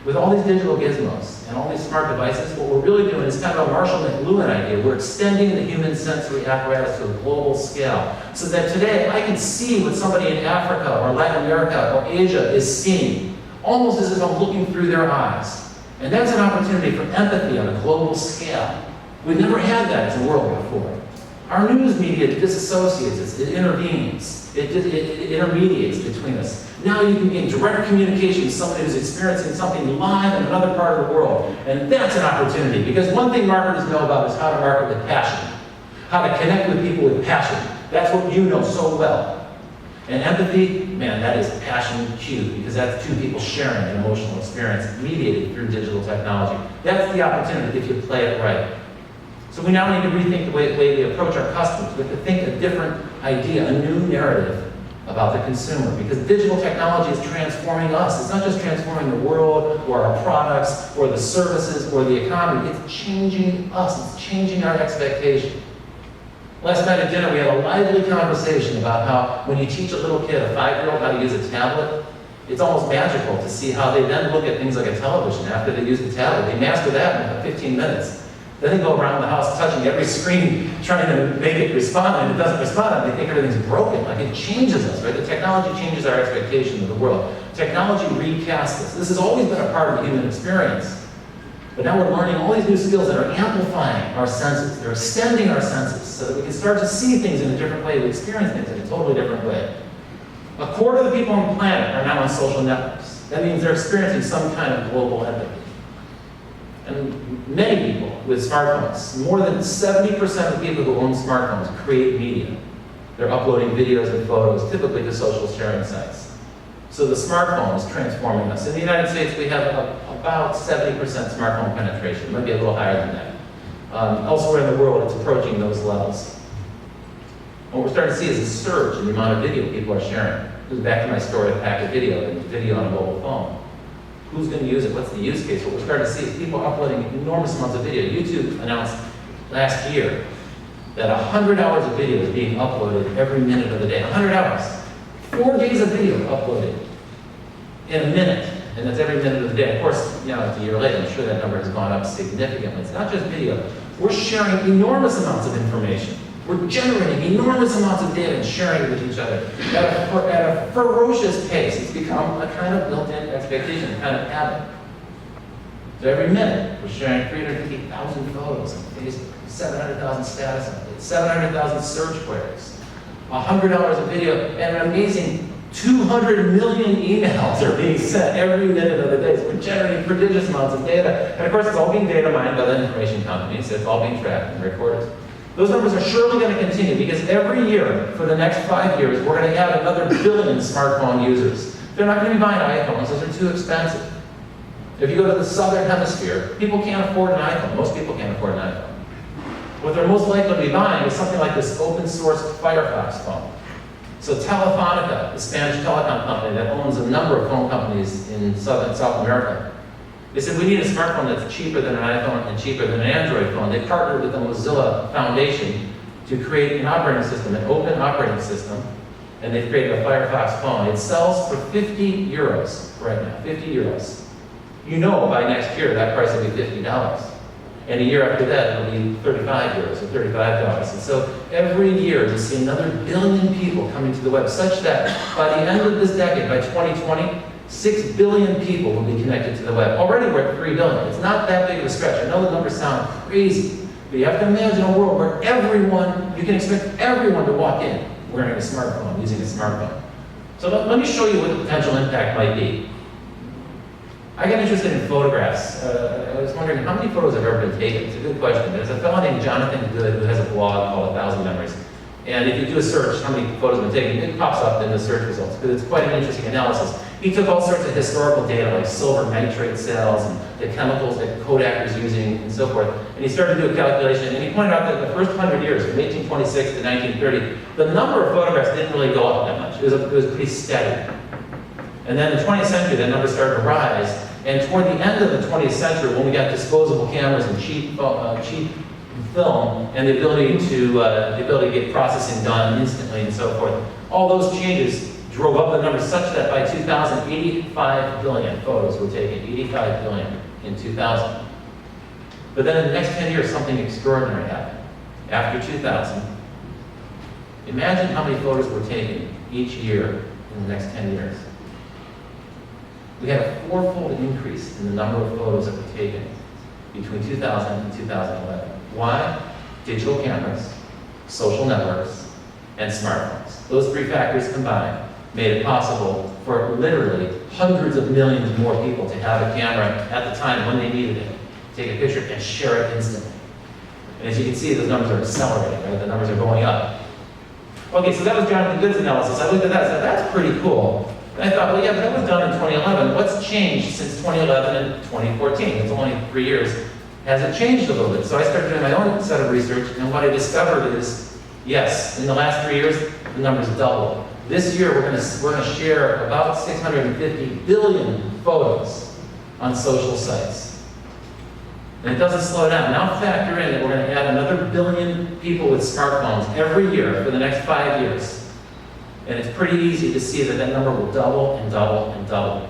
With all these digital gizmos and all these smart devices, what we're really doing is kind of a Marshall McLuhan idea. We're extending the human sensory apparatus to a global scale so that today I can see what somebody in Africa or Latin America or Asia is seeing, almost as if I'm looking through their eyes. And that's an opportunity for empathy on a global scale. We've never had that as a world before. Our news media disassociates us, it intervenes, it intermediates between us. Now you can be in direct communication with somebody who's experiencing something live in another part of the world. And that's an opportunity, because one thing marketers know about is how to market with passion, how to connect with people with passion. That's what you know so well. And empathy, man, that is passion Q, because that's two people sharing an emotional experience mediated through digital technology. That's the opportunity if you play it right. So we now need to rethink the way we approach our customers. We have to think a different idea, a new narrative about the consumer, because digital technology is transforming us. It's not just transforming the world or our products or the services or the economy. It's changing us. It's changing our expectation. Last night at dinner, we had a lively conversation about how when you teach a little kid, a 5-year-old, how to use a tablet, it's almost magical to see how they then look at things like a television after they use the tablet. They master that in about 15 minutes. Then they go around the house touching every screen, trying to make it respond, and it doesn't respond, and they think everything's broken. Like, it changes us, right? The technology changes our expectation of the world. Technology recasts us. This has always been a part of the human experience. But now we're learning all these new skills that are amplifying our senses. They're extending our senses so that we can start to see things in a different way, we experience things in a totally different way. A quarter of the people on the planet are now on social networks. That means they're experiencing some kind of global empathy. And many people with smartphones, more than 70% of people who own smartphones create media. They're uploading videos and photos, typically to social sharing sites. So the smartphone is transforming us. In the United States, we have about 70% smartphone penetration. It might be a little higher than that. Elsewhere in the world, it's approaching those levels. What we're starting to see is a surge in the amount of video people are sharing. It goes back to my story of packet video and video on a mobile phone. Who's going to use it? What's the use case? What we're starting to see is people uploading enormous amounts of video. YouTube announced last year that 100 hours of video is being uploaded every minute of the day. 100 hours. 4 days of video uploaded in a minute. And that's every minute of the day. Of course, you know, it's a year later, I'm sure that number has gone up significantly. It's not just video. We're sharing enormous amounts of information. We're generating enormous amounts of data and sharing it with each other at a ferocious pace. It's become a kind of built-in expectation, a kind of habit. So every minute, we're sharing 350,000 photos on Facebook, 700,000 status updates, 700,000 search queries, 100 hours of video, and an amazing 200 million emails are being sent every minute of the day. So we're generating prodigious amounts of data. And of course, it's all being data mined by the information companies. So it's all being tracked and recorded. Those numbers are surely going to continue, because every year for the next 5 years, we're going to add another billion smartphone users. They're not going to be buying iPhones. Those are too expensive. If you go to the southern hemisphere, people can't afford an iPhone. Most people can't afford an iPhone. What they're most likely to be buying is something like this open source Firefox phone. So Telefonica, the Spanish telecom company that owns a number of phone companies in South America, they said, we need a smartphone that's cheaper than an iPhone and cheaper than an Android phone. They partnered with the Mozilla Foundation to create an operating system, an open operating system, and they've created a Firefox phone. It sells for 50 euros right now, 50 euros. You know by next year that price will be $50. And a year after that, it'll be 35 euros or $35. And so every year, we see another billion people coming to the web, such that by the end of this decade, by 2020, 6 billion people will be connected to the web. Already we're at 3 billion. It's not that big of a stretch. I know the numbers sound crazy, but you have to imagine a world where everyone, you can expect everyone to walk in wearing a smartphone, using a smartphone. So let me show you what the potential impact might be. I got interested in photographs. I was wondering how many photos have ever been taken. It's a good question. There's a fellow named Jonathan Good who has a blog called 1,000 Memories. And if you do a search, how many photos have been taken, it pops up in the search results because it's quite an interesting analysis. He took all sorts of historical data like silver nitrate sales and the chemicals that Kodak was using and so forth. And he started to do a calculation and he pointed out that the first 100 years, from 1826 to 1930, the number of photographs didn't really go up that much. It was pretty steady. And then in the 20th century, that number started to rise. And toward the end of the 20th century, when we got disposable cameras and cheap film and the ability to get processing done instantly and so forth, all those changes drove up the number such that by 2000, 85 billion photos were taken, 85 billion in 2000. But then in the next 10 years, something extraordinary happened. After 2000, imagine how many photos were taken each year in the next 10 years. We had a fourfold increase in the number of photos that were taken between 2000 and 2011. Why? Digital cameras, social networks, and smartphones. Those three factors combined made it possible for literally hundreds of millions more people to have a camera at the time when they needed it, take a picture and share it instantly. And as you can see, those numbers are accelerating, right? The numbers are going up. Okay, so that was Jonathan Good's analysis. I looked at that and said, that's pretty cool. And I thought, well, yeah, but that was done in 2011. What's changed since 2011 and 2014? It's only 3 years. Has it changed a little bit? So I started doing my own set of research, and what I discovered is, yes, in the last 3 years, the numbers doubled. This year, we're going to share about 650 billion photos on social sites. And it doesn't slow down. Now factor in that we're going to add another billion people with smartphones every year for the next 5 years. And it's pretty easy to see that that number will double and double and double.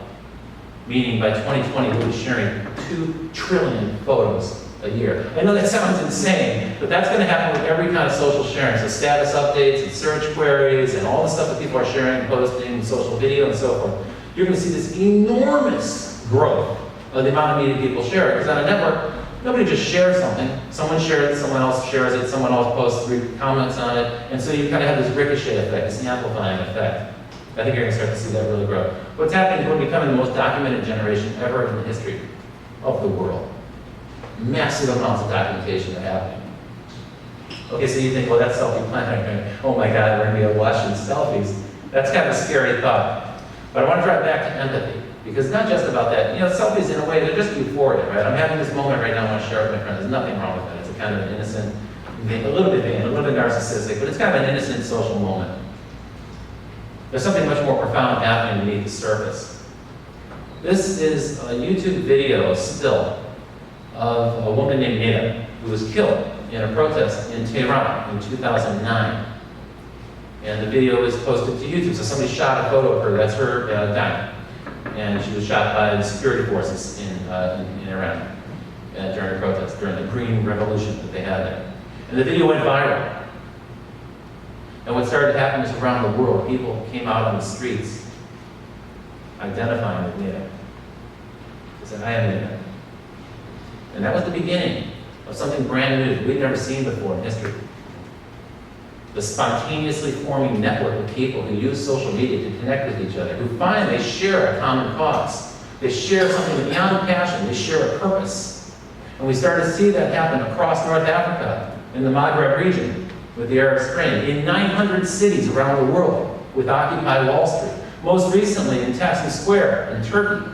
Meaning by 2020, we'll be sharing 2 trillion photos a year. I know that sounds insane, but that's going to happen with every kind of social sharing. So status updates and search queries and all the stuff that people are sharing, posting, social video and so forth. You're going to see this enormous growth of the amount of media people share. Because on a network, nobody just shares something. Someone shares it, someone else shares it, someone else posts 3 comments on it, and so you kind of have this ricochet effect, this amplifying effect. I think you're going to start to see that really grow. What's happening is we're becoming the most documented generation ever in the history of the world. Massive amounts of documentation are happening. Okay, so you think, well, that's selfie planning. Oh my God, we're going to be watching selfies. That's kind of a scary thought. But I want to drive back to empathy. Because it's not just about that. You know, selfies, in a way, they're just euphoria, right? I'm having this moment right now I want to share it with my friends. There's nothing wrong with it. It's a kind of an innocent, a little bit vain, a little bit narcissistic, but it's kind of an innocent social moment. There's something much more profound happening beneath the surface. This is a YouTube video still of a woman named Neda who was killed in a protest in Tehran in 2009. And the video is posted to YouTube. So somebody shot a photo of her. That's her dying. And she was shot by the security forces in Iran during a protest, during the Green Revolution that they had there. And the video went viral. And what started to happen is around the world, people came out on the streets identifying with Neda. They said, I am Neda. And that was the beginning of something brand new that we'd never seen before in history. The spontaneously forming network of people who use social media to connect with each other, who find they share a common cause. They share something beyond passion, they share a purpose. And we started to see that happen across North Africa, in the Maghreb region, with the Arab Spring, in 900 cities around the world, with Occupy Wall Street. Most recently in Taksim Square in Turkey.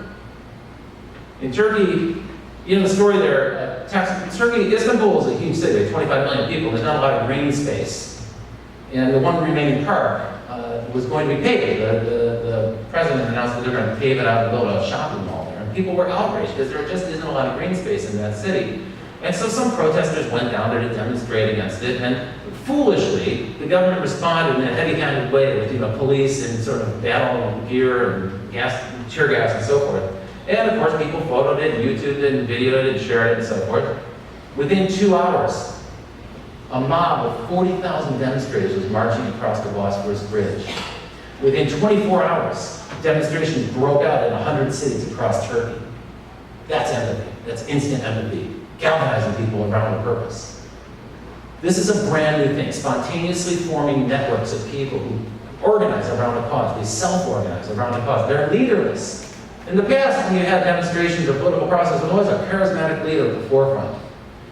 In Turkey, you know the story there, Turkey, Istanbul is a huge city, 25 million people, there's not a lot of green space. And the one remaining park was going to be paved. The president announced that they're going to pave it out and build a shopping mall there. And people were outraged because there just isn't a lot of green space in that city. And so some protesters went down there to demonstrate against it. And foolishly, the government responded in a heavy-handed way with police and sort of battle gear and tear gas and so forth. And of course, people photoed it, YouTubed it, and videoed it, and shared it, and so forth. Within 2 hours, a mob of 40,000 demonstrators was marching across the Bosphorus Bridge. Within 24 hours, demonstrations broke out in 100 cities across Turkey. That's empathy. That's instant empathy. Galvanizing people around a purpose. This is a brand new thing, spontaneously forming networks of people who organize around a cause. They self-organize around a cause. They're leaderless. In the past, when you had demonstrations or political process, there was always a charismatic leader at the forefront.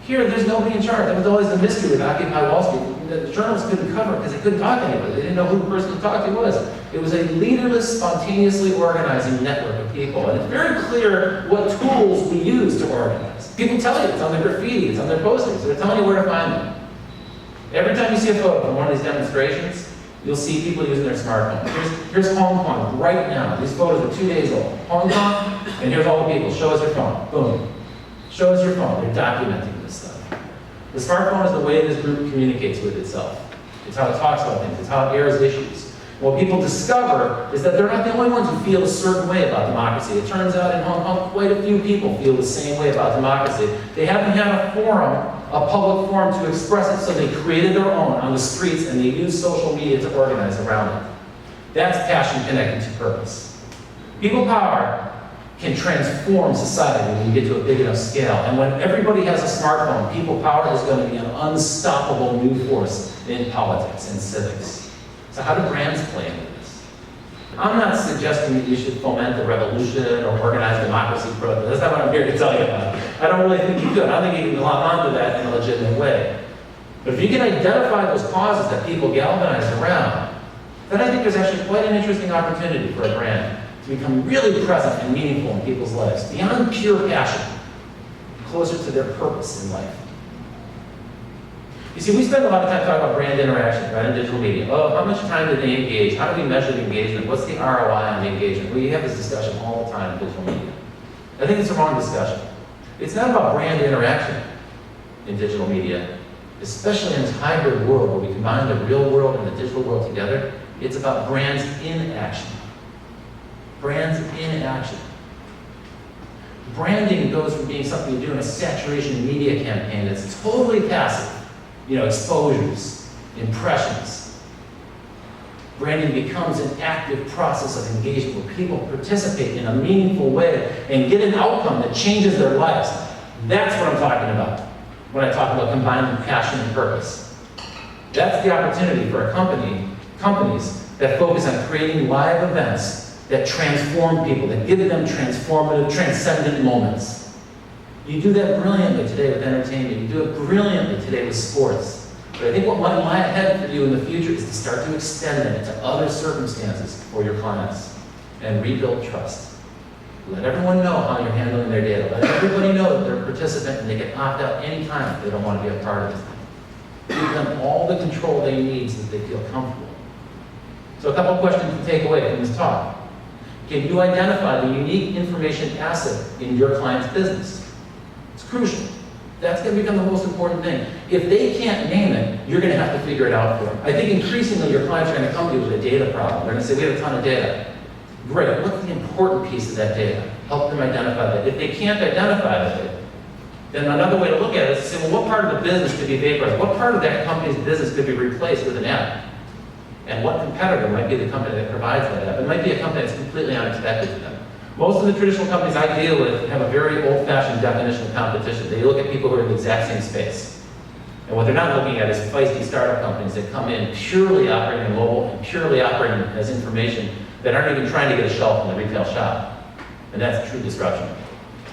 Here, there's nobody in charge. That was always the mystery with Occupy Wall Street. The journalists couldn't cover it because they couldn't talk to anybody. They didn't know who the person to talk to was. It was a leaderless, spontaneously organizing network of people. And it's very clear what tools we use to organize. People tell you, it's on their graffiti, it's on their posters. They're telling you where to find them. Every time you see a photo from one of these demonstrations, you'll see people using their smartphone. Here's Hong Kong right now. These photos are 2 days old. Hong Kong, and here's all the people. Show us your phone. Boom. Show us your phone. They're documenting this stuff. The smartphone is the way this group communicates with itself. It's how it talks about things. It's how it airs issues. What people discover is that they're not the only ones who feel a certain way about democracy. It turns out in Hong Kong, quite a few people feel the same way about democracy. They haven't had a forum, a public forum to express it, so they created their own on the streets and they use social media to organize around it. That's passion connected to purpose. People power can transform society when you get to a big enough scale. And when everybody has a smartphone, people power is going to be an unstoppable new force in politics and civics. So how do brands play into this? I'm not suggesting that you should foment the revolution or organize democracy protests. That's not what I'm here to tell you about. I don't really think you could. I think you can lock onto that in a legitimate way. But if you can identify those causes that people galvanize around, then I think there's actually quite an interesting opportunity for a brand to become really present and meaningful in people's lives, beyond pure passion, closer to their purpose in life. You see, we spend a lot of time talking about brand interaction, right, in digital media. Oh, how much time do they engage? How do we measure the engagement? What's the ROI on the engagement? We have this discussion all the time in digital media. I think it's the wrong discussion. It's not about brand interaction in digital media, especially in this hybrid world where we combine the real world and the digital world together. It's about brands in action. Brands in action. Branding goes from being something you do in a saturation media campaign that's totally passive, exposures, impressions. Branding becomes an active process of engagement where people participate in a meaningful way and get an outcome that changes their lives. That's what I'm talking about when I talk about combining passion and purpose. That's the opportunity for companies that focus on creating live events that transform people, that give them transformative, transcendent moments. You do that brilliantly today with entertainment. You do it brilliantly today with sports. But I think what might lie ahead for you in the future is to start to extend it into other circumstances for your clients and rebuild trust. Let everyone know how you're handling their data. Let everybody know that they're a participant and they can opt out anytime if they don't want to be a part of this. Give them all the control they need so that they feel comfortable. So a couple of questions to take away from this talk. Can you identify the unique information asset in your client's business? It's crucial. That's going to become the most important thing. If they can't name it, you're going to have to figure it out for them. I think increasingly your clients are going to come to you with a data problem. They're going to say, we have a ton of data. Great, what's the important piece of that data? Help them identify that. If they can't identify that, then another way to look at it is to say, well, what part of the business could be vaporized? What part of that company's business could be replaced with an app? And what competitor might be the company that provides that app? It might be a company that's completely unexpected to them. Most of the traditional companies I deal with have a very old-fashioned definition of competition. They look at people who are in the exact same space. And what they're not looking at is feisty startup companies that come in purely operating mobile and purely operating as information that aren't even trying to get a shelf in the retail shop. And that's true disruption.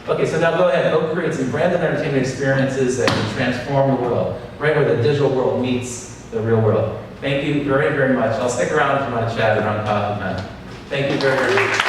Okay, so now go ahead, go create some brand and entertainment experiences that can transform the world, right where the digital world meets the real world. Thank you very, very much. I'll stick around if you want to chat around coffee time. Thank you very, very much.